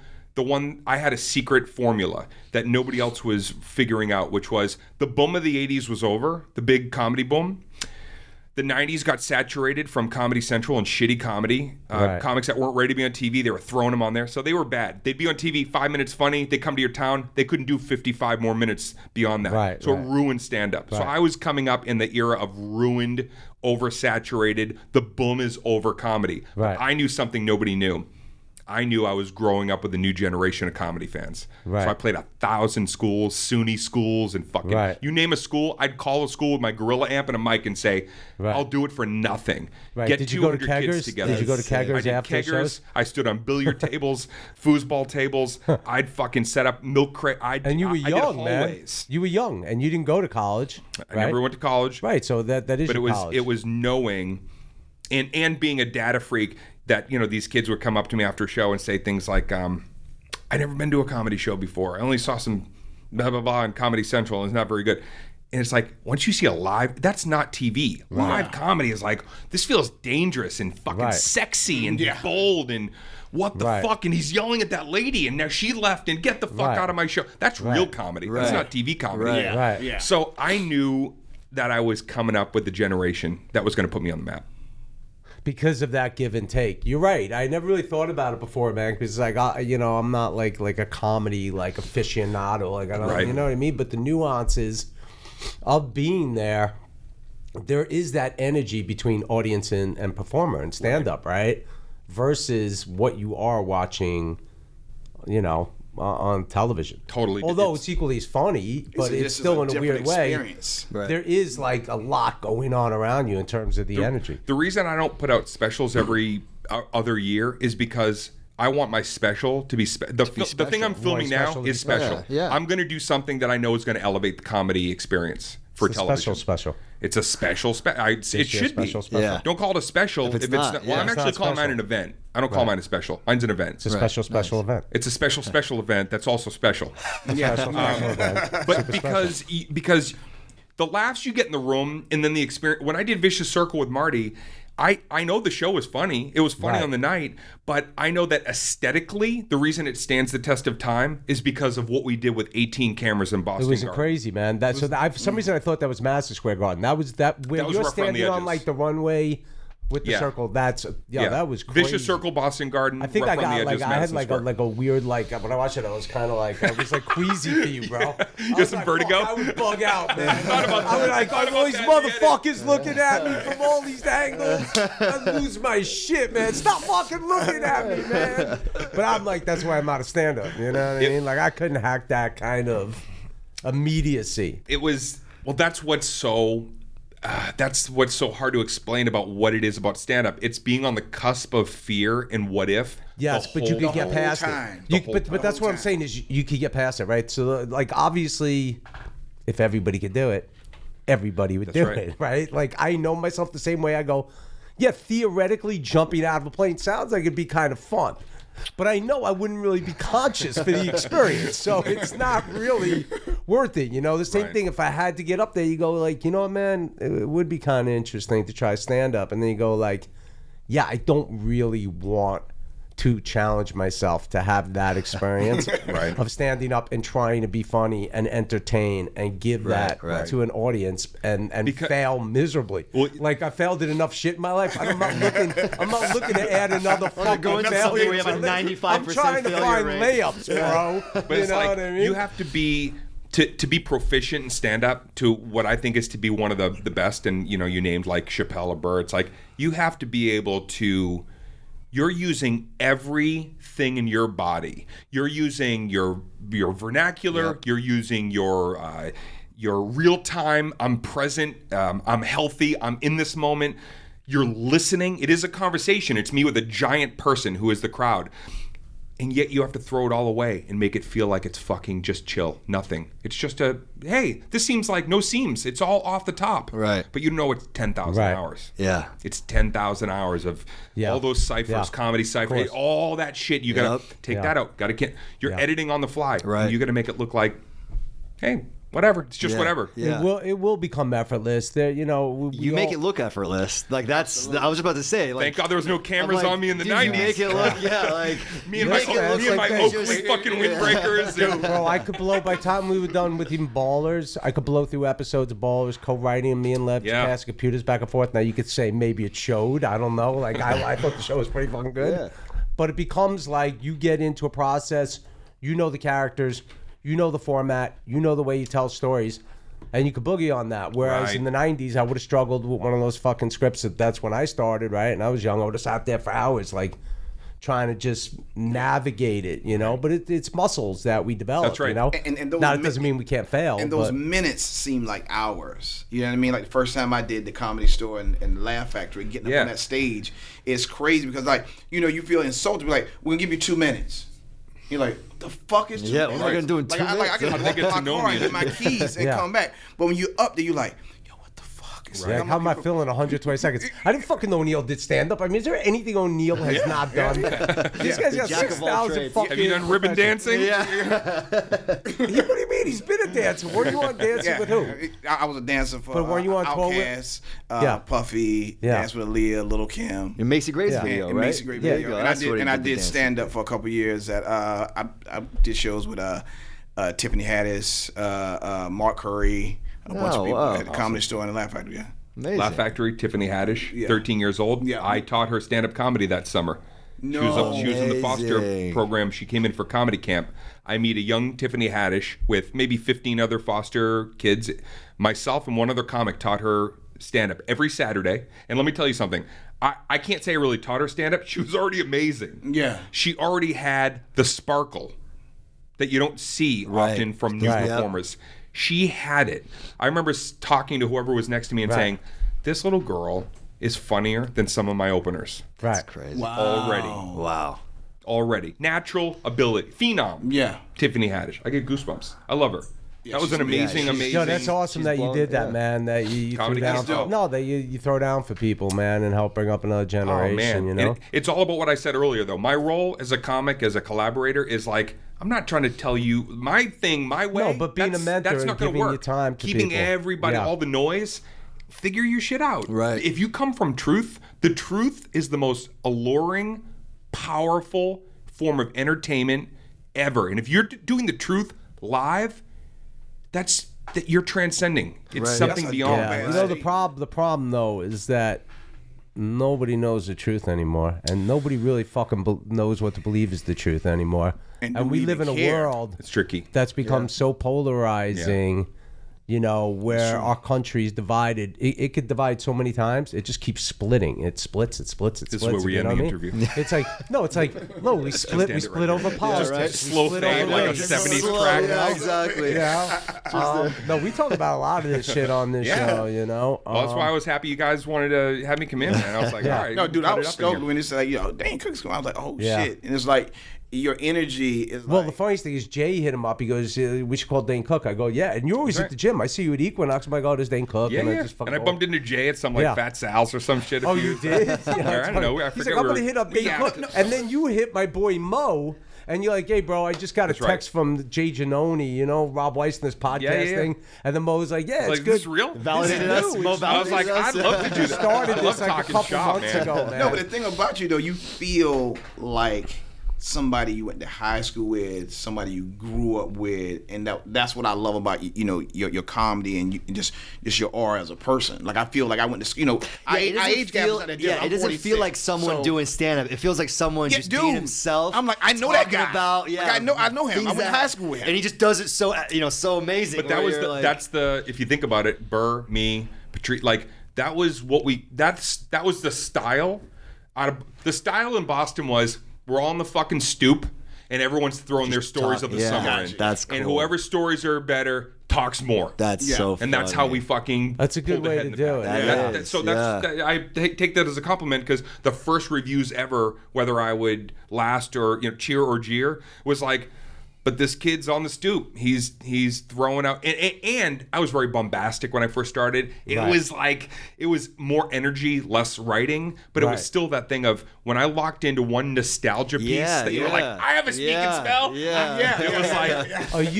I had a secret formula that nobody else was figuring out, which was the boom of the 80s was over, the big comedy boom. The 90s got saturated from Comedy Central and shitty comedy. Comics that weren't ready to be on TV, they were throwing them on there. So they were bad. They'd be on TV, 5 minutes funny. They come to your town. They couldn't do 55 more minutes beyond that. So it ruined stand-up. So I was coming up in the era of ruined, oversaturated, the boom is over comedy. But I knew something nobody knew. I knew I was growing up with a new generation of comedy fans. So I played 1,000 schools, SUNY schools, and fucking... You name a school, I'd call a school with my gorilla amp and a mic and say, I'll do it for nothing. Get Did you go to 200 kids Keggers? together. Did you go to Keggers I did after Keggers. shows? I stood on billiard tables, foosball tables. I'd fucking set up milk crate. And you were young, man. You were young, and you didn't go to college. I never went to college. So that is your college. It was knowing, and being a data freak, that, you know, these kids would come up to me after a show and say things like, I'd never been to a comedy show before. I only saw some blah, blah, blah on Comedy Central, and it's not very good. And it's like, once you see a live, that's not TV. Live comedy is like, this feels dangerous and fucking sexy and bold and what the fuck? And he's yelling at that lady, and now she left, and get the fuck out of my show. That's real comedy. That's not TV comedy. So I knew that I was coming up with the generation that was going to put me on the map. Because of that give and take. You're right. I never really thought about it before, man, because like I'm not like a comedy like aficionado, like I don't you know what I mean? But the nuances of being there is that energy between audience and performer and stand up, right? Versus what you are watching, you know, on television. Totally. Although it's equally as funny, but it's still in a weird experience. way. There is like a lot going on around you in terms of the energy. The reason I don't put out specials every other year is because I want my special to be special. The thing I'm filming now is special. I'm going to do something that I know is going to elevate the comedy experience for television. Special. It's a special. It should be. Yeah. Don't call it a special if it's not. Well, I'm actually calling mine an event. I don't call mine a special. Mine's an event. It's a special event. It's a special event that's also special. Special event. But because the laughs you get in the room and then the experience. When I did Vicious Circle with Marty, I know the show was funny. It was funny on the night, but I know that aesthetically, the reason it stands the test of time is because of what we did with 18 cameras in Boston. It was Garden. crazy, man. For some reason I thought that was Madison Square Garden. When you're standing on like the runway with the circle. That was crazy. Vicious Circle, Boston Garden. I think I had like a weird when I watched it, I was kind of like I was like queasy for you, bro. You got some vertigo? I would bug out, man. I would like all these motherfuckers looking at me from all these angles. I lose my shit, man. Stop fucking looking at me, man. But I'm like, that's why I'm out of stand up. You know what I mean? Like I couldn't hack that kind of immediacy. It was that's what's so hard to explain about what it is about stand-up. It's being on the cusp of fear and what if. Yes, but you could get past it. But that's what I'm saying is you could get past it, right? So like obviously, if everybody could do it, everybody would do it, right? Like I know myself the same way. I go, yeah, theoretically jumping out of a plane sounds like it'd be kind of fun. But I know I wouldn't really be conscious for the experience, so it's not really worth it. You know, the same thing if I had to get up there, you go like, you know what, man, it would be kind of interesting to try stand up. And then you go like, yeah, I don't really want to challenge myself to have that experience of standing up and trying to be funny and entertain and give that to an audience and fail miserably. Well, like I failed at enough shit in my life. I'm not looking to add another fucking failure. We have a 95% I'm trying to find layups, bro. But you know what I mean? You have to be to be proficient in stand-up to what I think is to be one of the best. And you know, you named like Chappelle or Burr. It's like you have to be able to. You're using everything in your body. You're using your vernacular. Yep. You're using your real time. I'm present. I'm healthy. I'm in this moment. You're listening. It is a conversation. It's me with a giant person who is the crowd. And yet you have to throw it all away and make it feel like it's fucking just chill. Nothing. It's just hey, this seems like no seams. It's all off the top. Right. But you know it's 10,000 hours. Yeah. It's 10,000 hours of all those ciphers, comedy ciphers, all that shit. You got to take that out. You're editing on the fly. Right. And you got to make it look like, hey, whatever. It's just whatever. Yeah. It will become effortless. There, you make it look effortless. Like that's. I was about to say. Like, thank God there was no cameras on me in the 90s. You make it look, like me and my Oakley fucking windbreakers. Bro, I could blow by the time we were done with even Ballers. I could blow through episodes of Ballers, co-writing me and Lev, pass computers back and forth. Now you could say maybe it showed. I don't know. Like I thought the show was pretty fucking good. Yeah. But it becomes like you get into a process. You know the characters. You know the format, you know the way you tell stories, and you could boogie on that. Whereas in the 90s, I would have struggled with one of those fucking scripts. That's when I started, right? And I was young. I would have sat there for hours, like, trying to just navigate it, But it's muscles that we develop, That's right. And those now, it doesn't mean we can't fail. And those minutes seem like hours. You know what I mean? Like, the first time I did the Comedy Store and Laugh Factory, getting up on that stage, it's crazy because, like, you feel insulted. Like, we're going to give you 2 minutes. You're like, what the fuck is 2 minutes? Yeah, what am I going to do in 2 minutes? I can walk to my car and get my keys and come back. But when you're up there, you're like, yo, what the fuck? It's like, how am I feeling 120 seconds? I didn't fucking know O'Neill did stand-up. I mean, is there anything O'Neill has not done? This guy's got 6,000 fucking... Have you done ribbon dancing? Yeah. What do you mean? He's been a dancer. Were you on dancing with who? I was a dancer for but were you on Outkast, Puffy, Dance with Aaliyah, Little Kim. It makes a great video, right? It makes a great video. And I did stand-up for a couple years. I did shows with Tiffany Haddish, Mark Curry, a bunch of people at the Comedy Store and the Laugh Factory. Yeah. Amazing. Laugh Factory, Tiffany Haddish, 13 years old. Yeah. I taught her stand-up comedy that summer. She was in the foster program. She came in for comedy camp. I meet a young Tiffany Haddish with maybe 15 other foster kids. Myself and one other comic taught her stand-up every Saturday. And let me tell you something. I can't say I really taught her stand-up. She was already amazing. Yeah. She already had the sparkle that you don't see often from new performers. She had it. I remember talking to whoever was next to me and saying, this little girl is funnier than some of my openers. That's crazy. Wow. Already. Natural ability. Phenom. Yeah. Tiffany Haddish. I get goosebumps. I love her. That was an amazing. Yo, that's awesome that you did that, man. That you threw down. That you throw down for people, man, and help bring up another generation. Man. It's all about what I said earlier, though. My role as a comic, as a collaborator, is like, I'm not trying to tell you my thing, my way. No, but being a mentor that's not and giving work. you time to keeping people. Everybody, all the noise. Figure your shit out. Right. If you come from truth, the truth is the most alluring, powerful form of entertainment ever. And if you're doing the truth live, that you're transcending. It's something beyond. Yeah. The problem though is that nobody knows the truth anymore, and nobody really fucking knows what to believe is the truth anymore. And we live in a world it's tricky. That's become so polarizing. Where our country is divided. It could divide so many times. It just keeps splitting. It splits. This is where we end the interview. It's like, we split over politics. Slow fade like a 70s track. Yeah, exactly. No, we talk about a lot of this shit on this show, Well, that's why I was happy you guys wanted to have me come in, man. I was like, all right. No, dude, I was stoked when it's like, Dane Cook's coming. I was like, oh, shit. And it's like, your energy is the funniest thing is Jay hit him up. He goes, we should call Dane Cook. I go, yeah. And you're always at the gym. I see you at Equinox. I'm like, oh, there's Dane Cook. Yeah, and I bumped into Jay at some Fat Sal's or some shit. You did? I don't know. He's like, I'm going to hit up Dane Cook. And then you hit my boy Mo. And you're like, hey, bro, I just got a text from Jay Giannone, Rob Weiss and this podcast thing. And then Mo's like, yeah, it's good. Is this real? Validated us. Mo I was like, I'd love to do that. Started this like a couple months ago, man. No, but the thing about you, though, you feel like somebody you went to high school with, somebody you grew up with, and that's what I love about your comedy and just your aura as a person. Like I feel like I went to I age gap was at a it doesn't feel like someone doing stand up. It feels like someone just being himself. I'm like, I know that guy. I know him. I went to high school with him, and he just does it so so amazing. But that was that's the if you think about it, Burr, me, Patrice, like that was what that was the style. The style in Boston was. We're all on the fucking stoop, and everyone's throwing their stories of the summer in. That's cool. And whoever's stories are better, talks more. That's so funny. And that's how we fucking. That's a good pulled way ahead to in the do pack. it. So I take that as a compliment, because the first reviews ever, whether I would last or cheer or jeer, was like, but this kid's on the stoop. He's throwing out, and I was very bombastic when I first started. It was like, it was more energy, less writing, but it was still that thing of when I locked into one nostalgia piece that you were like, I have a speak and spell. Yeah. It was like,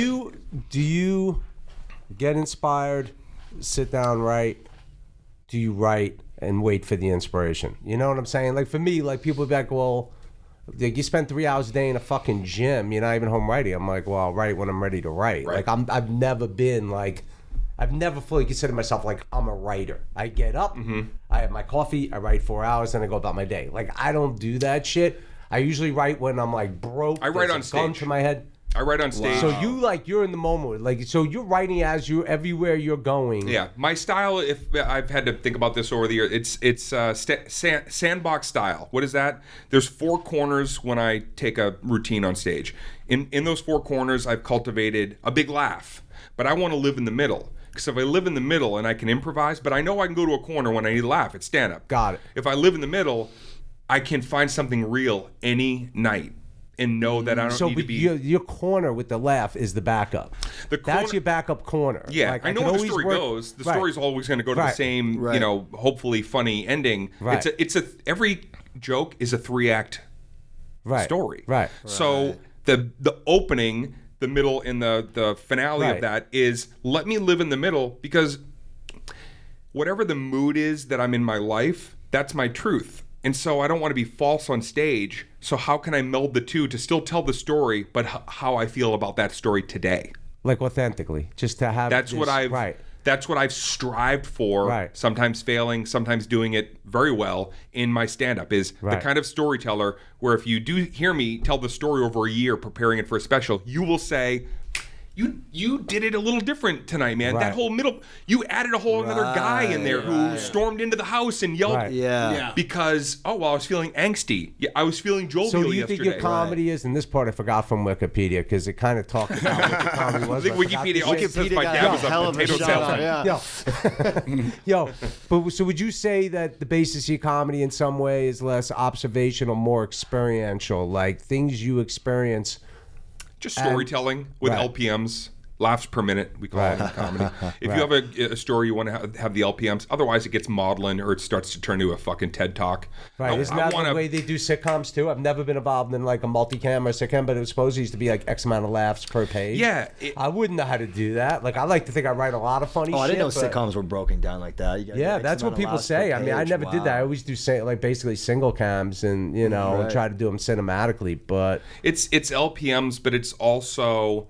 do you get inspired, sit down, write? Do you write and wait for the inspiration? You know what I'm saying? Like for me, like people would be like, well, you spend 3 hours a day in a fucking gym, you're not even home writing. I'm like, well, I'll write when I'm ready to write. Like I've never been like, I've never fully considered myself like I'm a writer. I get up, I have my coffee, I write 4 hours, then I go about my day. Like I don't do that shit. I usually write when I'm like broke. I write on stage. Gun to my head. I write on stage. So you're in the moment, like, so you're writing as you everywhere you're going. Yeah, my style. If I've had to think about this over the years, it's Sandbox Style. What is that? There's 4 corners when I take a routine on stage. In those 4 corners, I've cultivated a big laugh, but I want to live in the middle. Because if I live in the middle and I can improvise, but I know I can go to a corner when I need to laugh. It's stand up. Got it. If I live in the middle, I can find something real any night. And know that I don't need to be. Your corner with the laugh is the backup. That's your backup corner. Yeah, like, I know how the story goes. The story's always going to go to the same, hopefully funny ending. Right. Every joke is a 3-act story. Right. So the opening, the middle, and the finale of that is let me live in the middle, because whatever the mood is that I'm in my life, that's my truth. And so I don't want to be false on stage. So how can I meld the two to still tell the story, but how I feel about that story today? Like authentically, just to have. That's what I've strived for. Right. Sometimes failing, sometimes doing it very well in my stand-up. Is the kind of storyteller where if you do hear me tell the story over a year preparing it for a special, you will say, You did it a little different tonight, man. That whole middle, you added a whole another guy in there who stormed into the house and yelled. Because, I was feeling angsty. Yeah, I was feeling jovial yesterday. So do you think your comedy is, and this part I forgot from Wikipedia, because it kind of talked about what the comedy was. I think Wikipedia says my dad was a potato salesman. But so would you say that the basis of your comedy in some way is less observational, more experiential, like things you experience? Just storytelling with LPMs, laughs per minute, we call it in comedy. If you have a story, you want to have the LPMs. Otherwise, it gets maudlin or it starts to turn into a fucking TED Talk. Right. Isn't that the way they do sitcoms, too? I've never been involved in like a multi-camera sitcom, but it was supposed to used to be like X amount of laughs per page. Yeah. I wouldn't know how to do that. Like, I like to think I write a lot of funny shit. I didn't know sitcoms were broken down like that. Yeah, that's what people say. I mean, I never did that. I always do like basically single cams and, and try to do them cinematically. But it's LPMs, but it's also...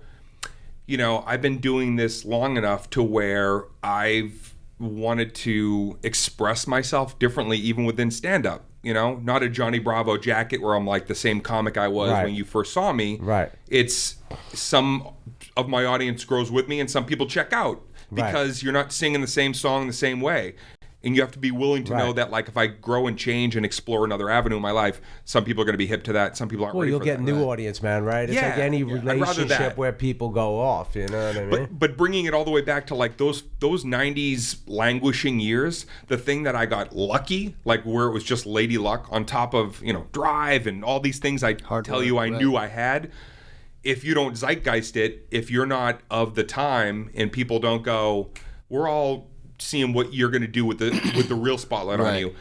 I've been doing this long enough to where I've wanted to express myself differently, even within stand-up. Not a Johnny Bravo jacket where I'm like the same comic I was when you first saw me. Right. It's some of my audience grows with me and some people check out because you're not singing the same song the same way. And you have to be willing to know that, like, if I grow and change and explore another avenue in my life, some people are going to be hip to that. Some people aren't ready for that. Well, you'll get new audience, man, right? It's like any relationship where people go off, you know what I mean? But bringing it all the way back to, like, those 90s languishing years, the thing that I got lucky, like, where it was just lady luck on top of, Drive and all these things I knew I had. If you don't zeitgeist it, if you're not of the time and people don't go, we're all... seeing what you're going to do with the real spotlight on you,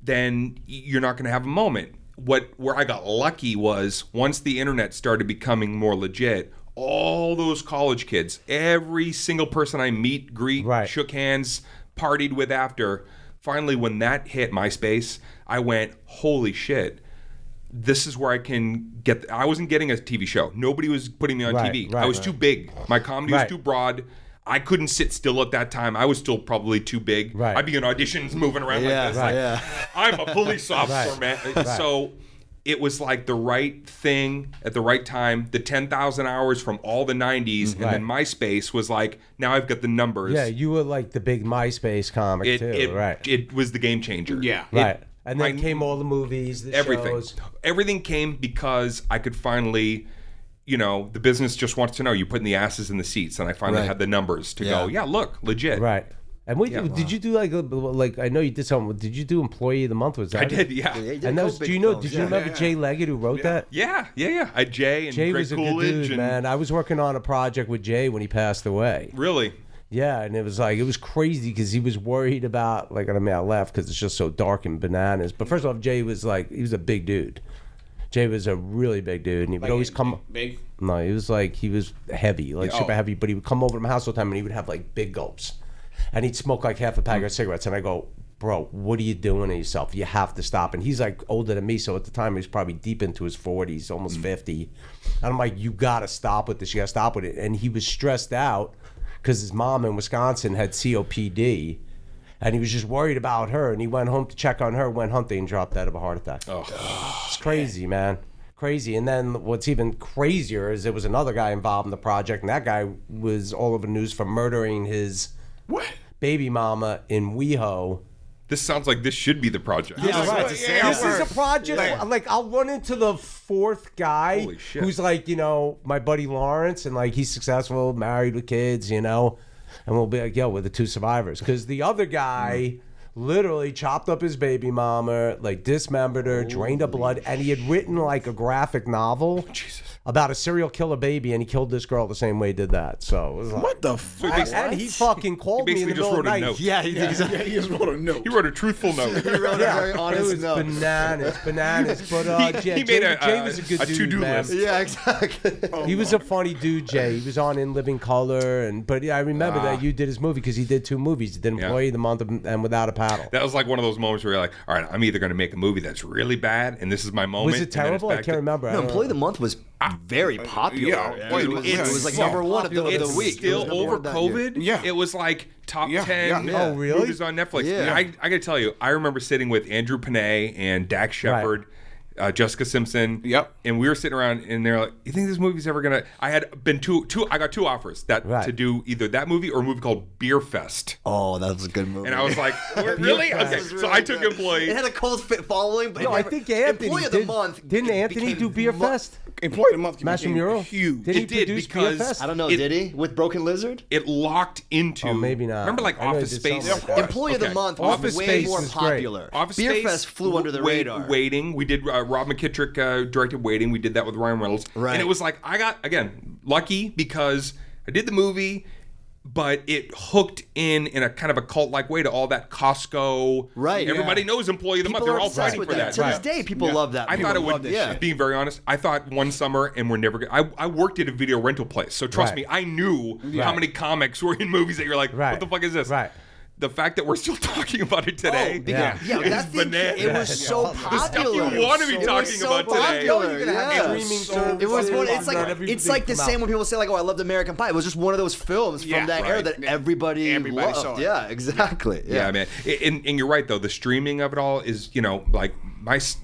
then you're not going to have a moment. Where I got lucky was once the internet started becoming more legit, all those college kids, every single person I meet, greet, shook hands, partied with after, finally when that hit MySpace, I went, holy shit. This is where I can get... I wasn't getting a TV show. Nobody was putting me on TV. I was too big. My comedy was too broad. I couldn't sit still at that time. I was still probably too big. I'd be in auditions moving around like this. I'm a police officer, man. So it was like the right thing at the right time. The 10,000 hours from all the 90s. And then MySpace was like, now I've got the numbers. Yeah, you were like the big MySpace comic too. It was the game changer. Yeah. And then came all the movies, the everything. shows. Everything came because I could finally... the business just wants to know. You putting the asses in the seats, and I finally had the numbers to go. Yeah, look, legit. Right. And did you do like I know you did something? Did you do Employee of the Month? Was that? I did, yeah. And that was, do you know? Did you remember Jay Leggett who wrote that? Yeah. Jay and Jay Greg was a Coolidge good dude, man. I was working on a project with Jay when he passed away. Really? Yeah, and it was crazy because he was worried about I left because it's just so dark and bananas. But first off, Jay was he was a big dude. Jay was a really big dude, and he would always come. Big? No, he was heavy, super heavy. But he would come over to my house all the time, and he would have big gulps, and he'd smoke half a pack of cigarettes. And I go, bro, what are you doing to yourself? You have to stop. And he's older than me, so at the time he was probably deep into his 40s, almost 50. And I'm like, you gotta stop with this. You gotta stop with it. And he was stressed out because his mom in Wisconsin had COPD. And he was just worried about her, and he went home to check on her, went hunting, and dropped dead of a heart attack. Oh, it's crazy, man. Crazy. And then what's even crazier is there was another guy involved in the project, and that guy was all over the news for murdering his baby mama in WeHo. This sounds like this should be the project. Yeah, right. This is a project. I'll run into the fourth guy who's my buddy Lawrence, and he's successful, married with kids, And we'll be we're the two survivors. Because the other guy literally chopped up his baby mama, dismembered her, drained her blood, and he had written a graphic novel about a serial killer baby, and he killed this girl the same way he did that. So it was what the fuck? And he fucking called me in the middle of the night. Note. Yeah, he just wrote a note. He wrote a truthful note. He wrote a very honest note. Bananas. But he made Jay was a good dude, to-do man. list. Yeah, exactly. He was a funny dude, Jay. He was on In Living Color, but I remember that you did his movie because he did two movies. He did Employee of the Month and Without a Paddle. That was one of those moments where you're like, all right, I'm either going to make a movie that's really bad, and this is my moment. Was it terrible? I can't remember. No, Employee of the Month was very popular. It was number one of the week. Still over COVID. Yeah. It was top 10 Oh, really? movies on Netflix. Yeah. I got to tell you, I remember sitting with Andrew Panay and Dax Shepard, Jessica Simpson. Yep. And we were sitting around, and they're like, "You think this movie's ever gonna?" I had been I got two offers to do either that movie or a movie called Beer Fest. Oh, that was a good movie. And I was like, "Really?" Okay. So I took Employee. It had a cult following, but I think Anthony Employee of the Month. Didn't Anthony do Beer Fest? Employee of the Month Master Mural? huge. Did he It did produce Beer because Fest? I don't know, did he? With Broken Lizard? It locked into. Oh, maybe not. Remember, I know he Office did Space. something like that. Employee of the Month was Office way Space more was great. popular. Office Beer Space, Fest flew under the radar. Waiting. We did Rob McKittrick directed Waiting. We did that with Ryan Reynolds. Right. And it was I got, again, lucky because I did the movie, but it hooked in a kind of a cult-like way to all that Costco. Right. Everybody knows Employee of the Month. People They're are all obsessed fighting with for that. that. To this day, people love that. I thought it would, yeah. being very honest, I thought one summer and we're never going I worked at a video rental place. So trust me, I knew how many comics were in movies that you're like, what the fuck is this? Right. The fact that we're still talking about it today. Yeah, that thing, bananas. it was so popular. you want to be talking about today. It was one. It's like the same when people say oh, I loved American Pie. It was just one of those films from that era that everybody loved. saw it. Yeah, exactly. Yeah, man. And you're right though. The streaming of it all is,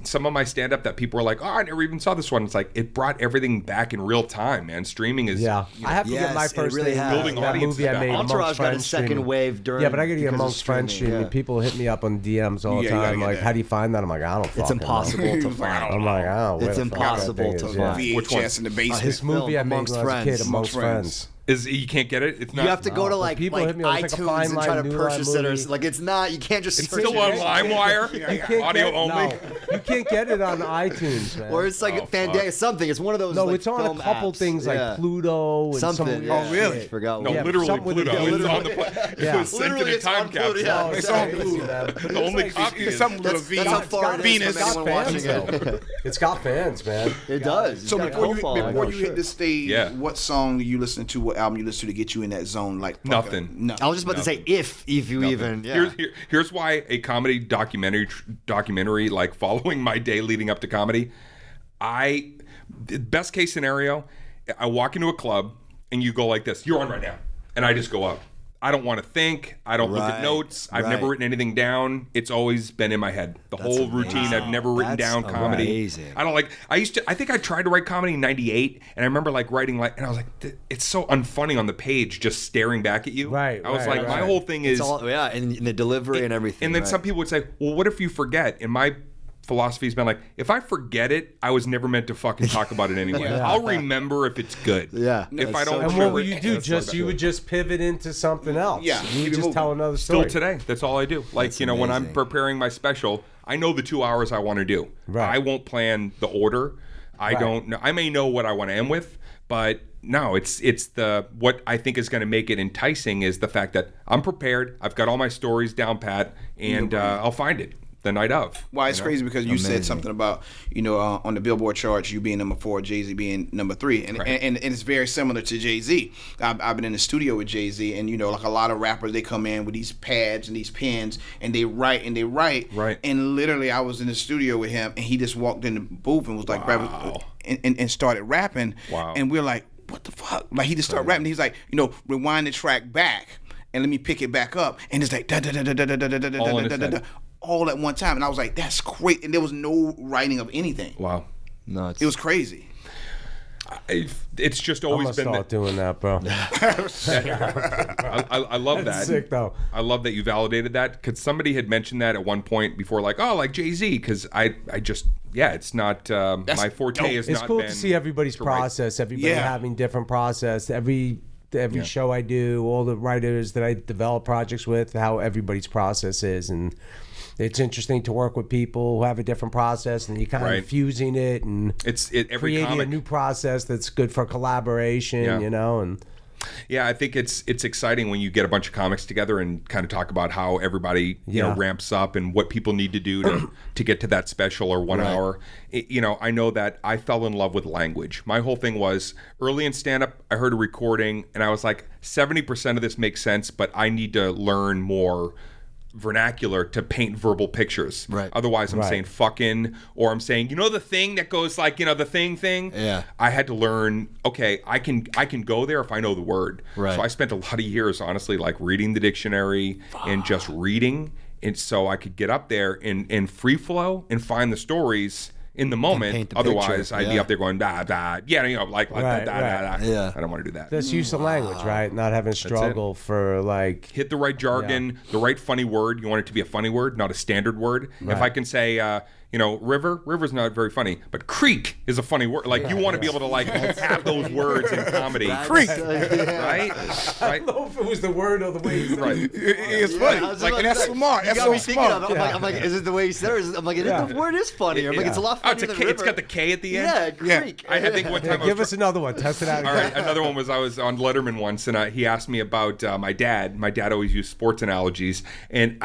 some of my stand-up that people were like, oh, I never even saw this one. It's it brought everything back in real time, man. Streaming is. Yeah, I have to get my first thing. Building that movie I made. Entourage got a second streaming. wave during. Yeah, but I got to get amongst friends streaming. Yeah. People hit me up on DMs all the time. How do you find that? I'm like, I don't. It's impossible to find. I'm like, oh, it's impossible to find. VHS in the basement. This movie I made when I was a kid, Amongst Friends. You can't get it? It's not. You have to go to people hit me on, iTunes and try to purchase it, or it's not. You can't just. It's still on LimeWire. Audio only. No, you can't get it on iTunes, man. Or it's Fandango something. It's one of those. No, it's on a couple apps. things like Pluto and something. Oh, really? I forgot. No, literally Pluto. It's on the. It was sent in a time capsule. Yeah, it's on Pluto. The only copy is something with that's how far Venus. It's anyone watching it. It's got fans, man. It does. So before you hit this stage, Yeah. what song you listen to? What album you listen to get you in that zone? Nothing. I was just about to say if you even. Yeah. Here's why a comedy documentary following my day leading up to comedy. Best case scenario, I walk into a club and you go like this. You're on right now, and I just go up. I don't want to think. I don't look at notes. I've never written anything down. It's always been in my head. The whole routine. I've never written down comedy. Amazing. I don't I think I tried to write comedy in '98, and I remember writing and I was like, it's so unfunny on the page, just staring back at you. Right. I was my whole thing is and the delivery and everything. And then some people would say, well, what if you forget? And my philosophy has been like, if I forget it, I was never meant to fucking talk about it anyway. I'll remember if it's good. Yeah. If I don't And remember what would you do? it, You would just pivot into something else. Yeah. You would just tell another story. Still today, that's all I do. Like, That's when I'm amazing. preparing my special, I know the 2 hours I want to do. Right. I won't plan the order. I don't know. I may know what I want to end with, but no, it's the what I think is going to make it enticing is the fact that I'm prepared. I've got all my stories down pat, and I'll find it the night of. Why it's crazy because you said something about on the Billboard charts you being number 4, Jay-Z being number 3, and it's very similar to Jay-Z. I've been in the studio with Jay-Z, and like a lot of rappers, they come in with these pads and these pens, and they write, Right. and literally I was in the studio with him, and he just walked in the booth and was like, Wow. and started rapping, Wow. and we're like, what the fuck? Like he just started rapping. He's like, rewind the track back and let me pick it back up, and it's like da da da da da da da da All in da his da da. head. All at one time, and I was like, "That's great!" And there was no writing of anything. Wow. Nuts. It was crazy. It's just I'm always gonna been start doing that, bro. I love That's that. sick, though. I love that you validated that because somebody had mentioned that at one point before, like Jay-Z, because I just it's not my forte. dope. Is It's not cool been to see everybody's to write. process. Everybody Yeah. having different process. Every show I do, all the writers that I develop projects with, how everybody's process is, and it's interesting to work with people who have a different process, and you kind Right. of fusing it and Every creating comic. a new process that's good for collaboration. Yeah. And Yeah, I think it's exciting when you get a bunch of comics together and kind of talk about how everybody ramps up and what people need to do to get to that special or 1 hour. I know that I fell in love with language. My whole thing was early in stand-up, I heard a recording and I was like, 70% of this makes sense, but I need to learn more vernacular to paint verbal pictures. Right. Otherwise, I'm Right. saying fucking, or I'm saying, the thing that goes like, the thing. Yeah. I had to learn, okay, I can go there if I know the word. Right. So I spent a lot of years, honestly, like reading the dictionary and just reading. And so I could get up there in free flow and find the stories in the moment. paint the Otherwise, picture. I'd be Yeah. up there going, da, da. Yeah, like Right, da, da, da, da. Yeah. I don't want to do that. that's use of language, right? Not having to struggle for like. Hit the right jargon, the right funny word. You want it to be a funny word, not a standard word. If I can say, river's not very funny, but creek is a funny word. Like you want to be able to like have those words in comedy. Creek, right? I don't know if it was the word or the way you said Right. it. It's I funny. was just Like about and that's to say, smart. You That's got so me thinking of smart. it. I'm like, is it the way he said it? Or is it, I'm like, the word is funny. I'm like, it's a lot Oh, funnier than it's river. got the K at the end. Yeah, creek. I think one time I Give was us another one. Test it out. All right, another one was I was on Letterman once, and he asked me about my dad. My dad always used sports analogies, and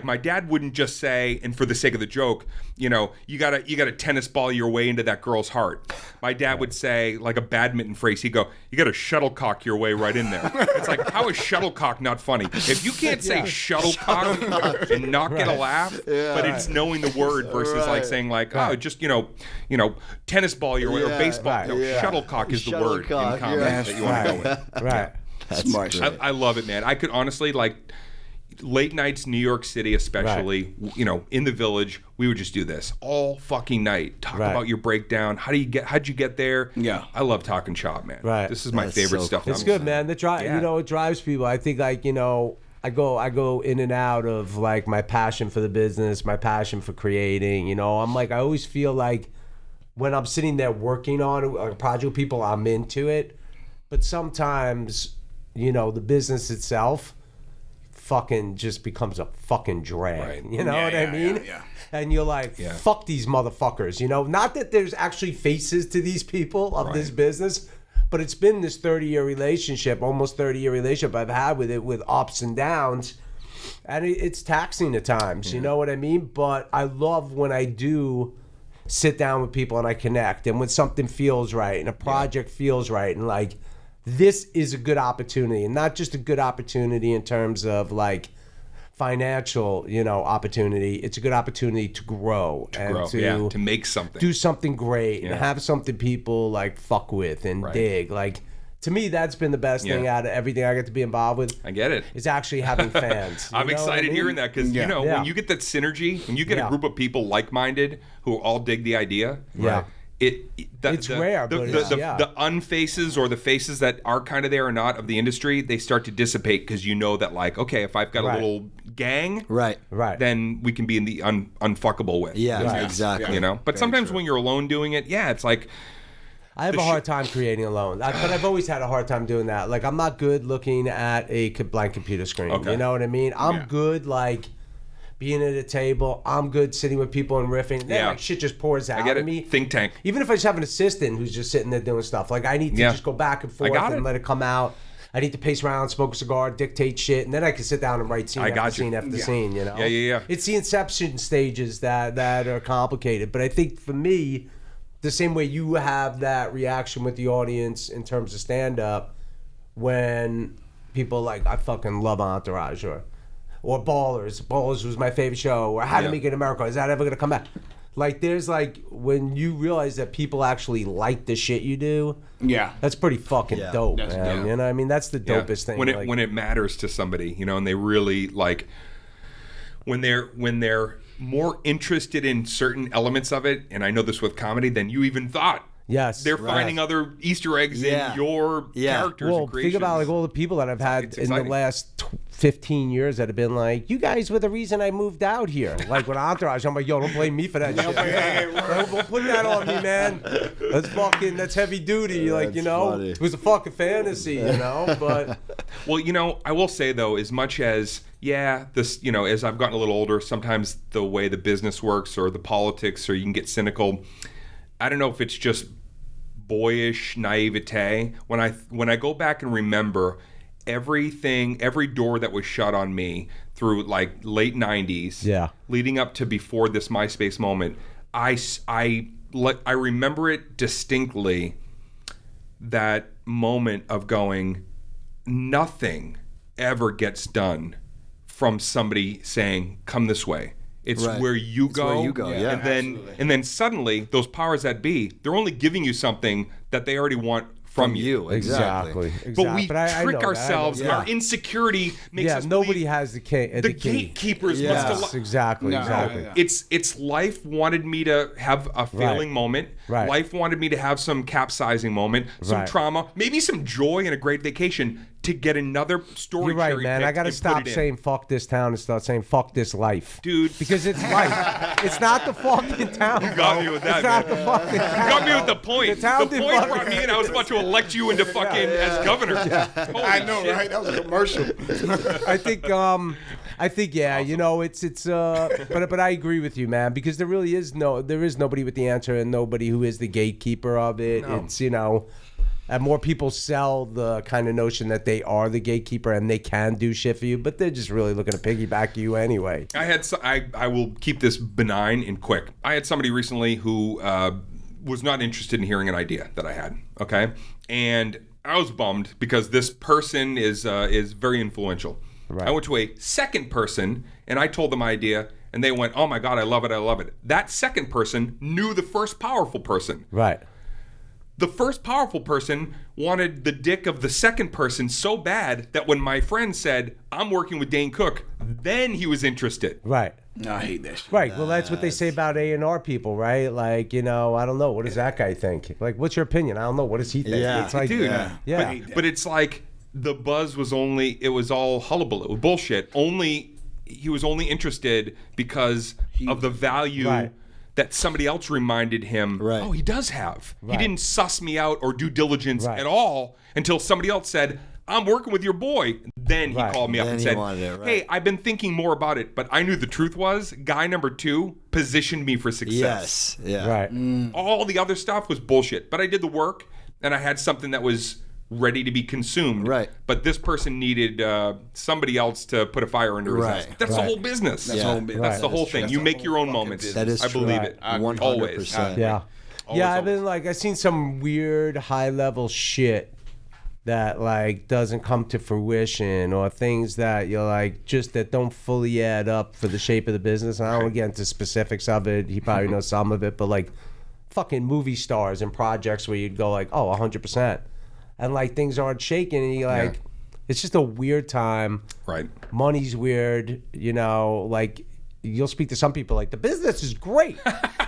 my dad wouldn't just say, and for the sake of the joke, you gotta tennis ball your way into that girl's heart. My dad would say, like a badminton phrase, he'd go, you gotta shuttlecock your way right in there. It's like, how is shuttlecock not funny? If you can't say shuttlecock and not get a laugh, but it's knowing the word versus like saying like, oh, just tennis ball your way or baseball. Right. No, shuttlecock is the word in Shuttlecock, comedy yeah. that you want to go with. Right. Smart shit. I love it, man. I could honestly late nights, New York City, especially, in the Village, we would just do this all fucking night. Talk Right. about your breakdown. How'd you get there? Yeah. I love talking shop, man. Right. This is my That's favorite so stuff. cool. It's good, man. The Yeah. it drives people. I think I go in and out of like my passion for the business, my passion for creating. I'm like I always feel like when I'm sitting there working on a project with people, I'm into it. But sometimes, the business itself fucking just becomes a fucking drag. Right. You know what I mean? Yeah. And you're like, fuck these motherfuckers. Not that there's actually faces to these people of this business, but it's been this 30-year relationship, almost 30-year relationship I've had with it, with ups and downs. And it's taxing at times, you know what I mean? But I love when I do sit down with people and I connect, and when something feels right and a project feels right, and like, this is a good opportunity, and not just a good opportunity in terms of like financial, opportunity. It's a good opportunity to grow to make something. do something great and have something people like fuck with and dig. Like, to me, that's been the best thing out of everything I get to be involved with. I get it. Is actually having fans. I'm excited hearing that because when you get that synergy, when you get a group of people like-minded who all dig the idea, it's rare, but the unfaces or the faces that are kind of there or not of the industry, they start to dissipate because you know that, like, okay, if I've got a little gang, right, then we can be in the unfuckable with. Yeah, exactly. You know, but sometimes when you're alone doing it, it's like. I have a hard time creating alone, but I've always had a hard time doing that. Like, I'm not good looking at a blank computer screen. Okay. You know what I mean? I'm good, like, being at a table. I'm good sitting with people and riffing. Then, like, shit just pours out of me. Think tank. Even if I just have an assistant who's just sitting there doing stuff. Like, I need to just go back and forth and let it come out. I need to pace around, smoke a cigar, dictate shit, and then I can sit down and write scene after scene after scene, you know? Yeah. It's the inception stages that are complicated. But I think for me, the same way you have that reaction with the audience in terms of stand-up when people like, I fucking love Entourage or Ballers. Ballers was my favorite show. Or How to Make It in America. Is that ever going to come back? Like, there's like, when you realize that people actually like the shit you do, that's pretty fucking dope, man. You know what I mean? That's the dopest thing. When it matters to somebody, you know, and they really, like, when they're more interested in certain elements of it, and I know this with comedy, than you even thought. Yes. They're finding other Easter eggs in your characters and creations. Think about, like, all the people that I've had in the last 15 years that have been like, you guys were the reason I moved out here. Like, with Entourage, I'm like, yo, don't blame me for that shit. Don't put that on me, man. That's heavy duty. Like, you know, funny. It was a fucking fantasy, you know, but. Well, you know, I will say, though, as much as, this, you know, as I've gotten a little older, sometimes the way the business works or the politics, or you can get cynical. I don't know if it's just boyish naivete. When I go back and remember every door that was shut on me through, like, late 90s, leading up to before this MySpace moment, I remember it distinctly, that moment of going, nothing ever gets done from somebody saying, come this way. It's where you go. Where you go, And then suddenly, those powers that be, they're only giving you something that they already want from you. Exactly. But we trick ourselves. Our insecurity makes us nobody believe has the key. The gatekeepers must have... Exactly. It's life wanted me to have a failing moment. Life wanted me to have some capsizing moment, some trauma, maybe some joy and a great vacation to get another story. You're right, man. I got to stop saying fuck this town and start saying fuck this life. Dude. Because it's life. It's not the fucking town. You got me with that, It's not the fucking town. You got me with the point. The town point brought me in. I was about to elect you into fucking as governor. I know, shit. Right? That was a commercial. I think, you know, but I agree with you, man, because there is nobody with the answer and nobody who is the gatekeeper of it. No. It's, you know, and more people sell the kind of notion that they are the gatekeeper and they can do shit for you, but they're just really looking to piggyback you anyway. I will keep this benign and quick. I had somebody recently who was not interested in hearing an idea that I had. Okay, and I was bummed because this person is very influential. Right. I went to a second person and I told them my idea, and they went, "Oh my God, I love it, I love it." That second person knew the first powerful person. Right. The first powerful person wanted the dick of the second person so bad that when my friend said, "I'm working with Dane Cook," then he was interested. Right. No, I hate that shit. Right. Well, that's what they say about A&R people, right? Like, you know, I don't know. What does that guy think? Like, what's your opinion? I don't know. What does he think? Yeah. It's like, dude. Yeah. But it's like the buzz was it was all hullabaloo, bullshit. He was only interested because of the value that somebody else reminded him, oh, he does have. He didn't suss me out or due diligence at all until somebody else said, "I'm working with your boy." Then he called me up and said, "Hey, I've been thinking more about it, but I knew the truth was guy number 2 positioned me for success." Yes. Yeah. Right. All the other stuff was bullshit, but I did the work and I had something that was ready to be consumed. Right. But this person needed somebody else to put a fire under his ass. That's the whole business. That's the whole thing. You make your own moments. That is I believe it. 100%. Yeah. I've seen some weird high level shit that like doesn't come to fruition, or things that you're like just that don't fully add up for the shape of the business. And I don't want to get into specifics of it. He probably knows some of it, but like fucking movie stars and projects where you'd go like, oh, 100%. And like things aren't shaking, and you like, it's just a weird time. Right. Money's weird, you know. Like you'll speak to some people like, the business is great.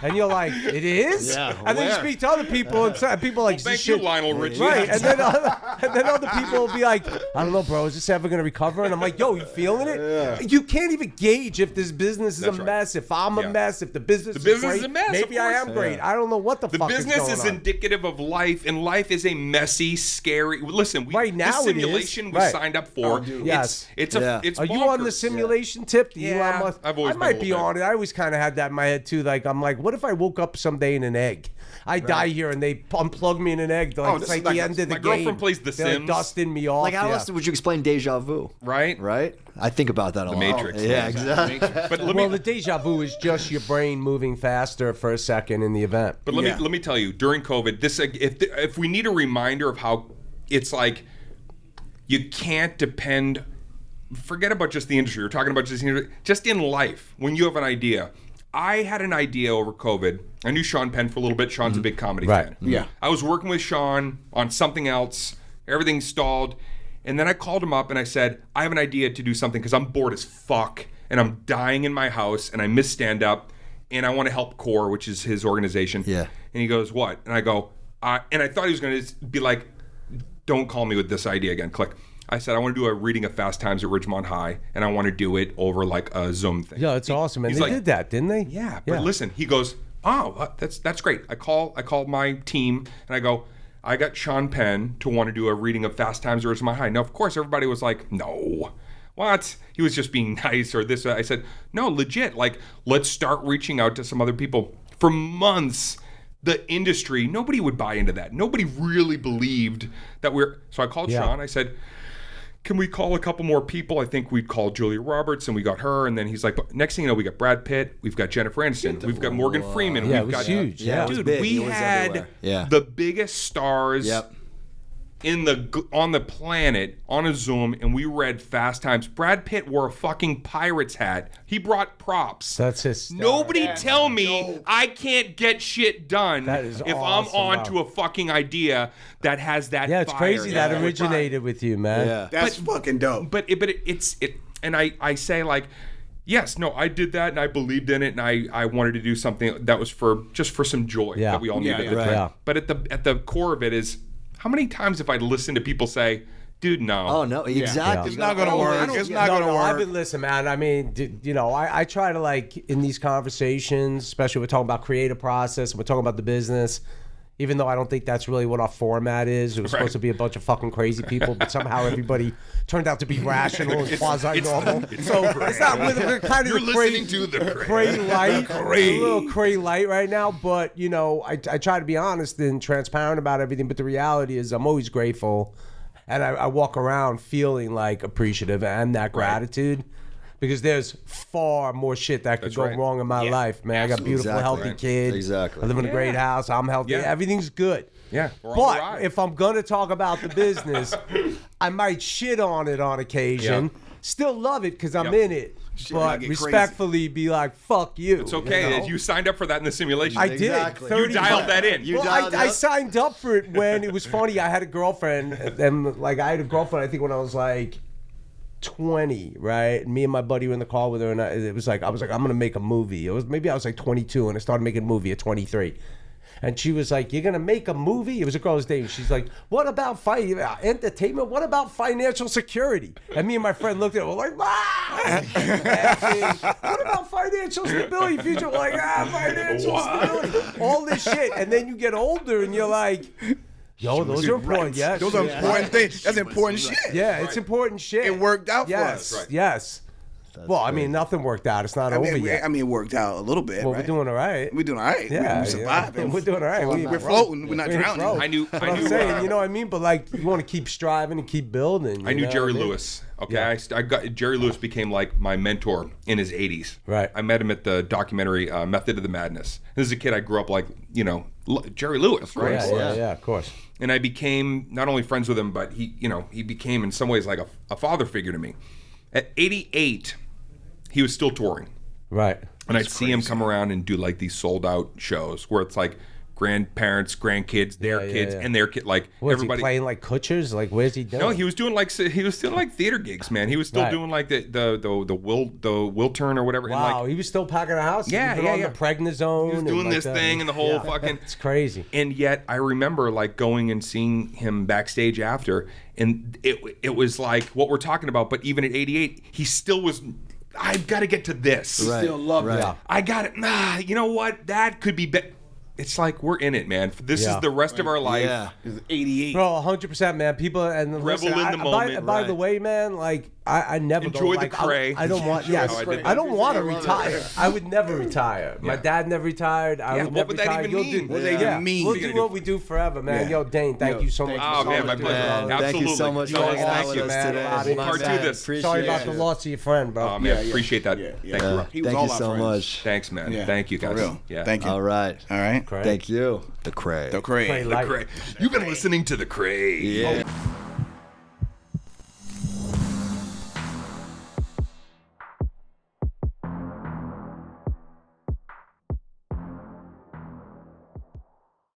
And you're like, it is? Yeah, and then you speak to other people, and people are like, Thank you, Lionel Richie. Right, and then other people will be like, I don't know, bro, is this ever going to recover? And I'm like, yo, you feeling it? Yeah. You can't even gauge if this business is a mess, if I'm a mess, if the business is great. Is a mess, maybe I am great. I don't know what the fuck is going on. The business is indicative of life, and life is a messy, scary. Listen, right now the simulation we signed up for. Yes. It's Are you on the simulation tip? Yeah, I've always I might be on it. I always kind of had that in my head too. Like, I'm like, what if I woke up someday in an egg? I die here and they unplug me in an egg. Like, it's like the end of the game. My girlfriend plays The Sims. Like dusting me off. Like, how else would you explain deja vu? Right? I think about that a lot. The Matrix. Yeah, exactly. But the deja vu is just your brain moving faster for a second in the event. But let me tell you, during COVID, this if we need a reminder of how it's like, you can't depend. Forget about just the industry. We're talking about just in life. When you have an idea, I had an idea over COVID. I knew Sean Penn for a little bit. Sean's a big comedy fan. Yeah. I was working with Sean on something else. Everything stalled. And then I called him up and I said, I have an idea to do something because I'm bored as fuck and I'm dying in my house and I miss stand-up and I want to help CORE, which is his organization. Yeah. And he goes, what? And I go, and I thought he was going to be like, don't call me with this idea again. Click. I said, I want to do a reading of Fast Times at Ridgemont High, and I want to do it over like a Zoom thing. Yeah, it's awesome. And they did that, didn't they? Yeah, but listen, he goes, oh, that's great. I called my team, and I go, I got Sean Penn to want to do a reading of Fast Times at Ridgemont High. Now, of course, everybody was like, no. What? He was just being nice or this. I said, no, legit. Like, let's start reaching out to some other people. For months, the industry, nobody would buy into that. Nobody really believed that So I called Sean. I said, can we call a couple more people? I think we'd call Julia Roberts, and we got her. And then he's like, next thing you know, we got Brad Pitt, we've got Jennifer Aniston, we've got Morgan Freeman. Yeah, it was huge. Yeah, dude, we had the biggest stars on the planet on a Zoom, and we read Fast Times. Brad Pitt wore a fucking Pirates hat. He brought props. That's his. Nobody tell me I can't get shit done if I'm on to a fucking idea that has that. Yeah, it's fire. crazy that originated with you, man. Yeah, that's fucking dope. But it's and I say like, yes, no, I did that and I believed in it and I wanted to do something that was for some joy that we all needed at the time. Yeah. But at the core of it is, how many times have I listened to people say, dude, no. Oh, no, exactly. It's not going to work. It's not going to work. I've been listening, man. I mean, I try to, like, in these conversations, especially we're talking about creative process, and we're talking about the business, even though I don't think that's really what our format is. It was supposed to be a bunch of fucking crazy people, but somehow everybody turned out to be rational and quasi-normal. So it's not, we're kind of You're the listening to the Cray light. A little Cray light right now, but, I try to be honest and transparent about everything, but the reality is I'm always grateful, and I walk around feeling, like, appreciative and that gratitude. Because there's far more shit that could go wrong in my life, man. I got a beautiful, healthy kid. Exactly. I live in a great house. I'm healthy. Yeah. Everything's good. Yeah. But if I'm going to talk about the business, I might shit on it on occasion. Yeah. Still love it because I'm in it. But respectfully be like, fuck you. It's okay. You signed up for that in the simulation. I did. You dialed that in. I signed up for it when it was funny. I had a girlfriend. And I had a girlfriend, I think, when I was like 20, right? Me and my buddy were in the car with her, and I was like, I'm gonna make a movie. Maybe I was like 22, and I started making a movie at 23. And she was like, you're gonna make a movie? It was a girl's name. She's like, what about entertainment? What about financial security? And me and my friend looked at her, we're like, what about financial stability? Future, we're like, financial stability. All this shit. And then you get older, and you're like, yo, those are important. Yes, those are important things. That's important shit. Yeah, it's important shit. It worked out for us. Right. Yes. Well, I mean, nothing worked out. It's not over yet. I mean, it worked out a little bit. Well, right? we're doing all right. We're doing all right. Yeah, we're surviving. We're doing all right. We're floating. We're not drowning. I knew. I'm saying, you know what I mean? But like, you want to keep striving and keep building. I knew Jerry Lewis. Okay, Yeah. I got Jerry Lewis became like my mentor in his 80s. Right. I met him at the documentary Method of the Madness. This is a kid I grew up like, Jerry Lewis, right? Yeah, of course. And I became not only friends with him, but he became in some ways like a father figure to me. At 88, he was still touring. Right. And I'd see him come around and do like these sold out shows where it's like grandparents, grandkids, their kids, and their kid. Like everybody playing like kutchers. Like where's he doing? No, he was doing like theater gigs, man. He was still doing like the Wiltern or whatever. Wow, and like, he was still packing a house. Yeah, on the prednisone. He was doing this thing and the whole fucking. It's crazy. And yet, I remember like going and seeing him backstage after, and it was like what we're talking about. But even at 88, he still was. I've got to get to this. Right. Still love it. Yeah. I got it. You know what? That could be. It's like we're in it, man. This is the rest of our life. Yeah. It's 88. Bro, 100%, man. People and Revel in the moment. By the way, man, like I never enjoy go, the like, Cray. I don't want. Yes, I don't want to retire. I would never retire. My dad never retired. I would never retire. What would that even mean? What does that even mean? We'll do what we do forever, man. Yo, Dane, thank you so much. Oh man, my pleasure. Absolutely. Thank you so much for hanging out with us today. Part 2 of this. Sorry about the loss of your friend, bro. Oh man, appreciate that. Thank you. Thank you so much. Thanks, man. Thank you, guys. For real. Yeah. Thank you. All right. All right. Thank you. The Cray. The Cray. The Cray. You've been listening to The Cray. Yeah.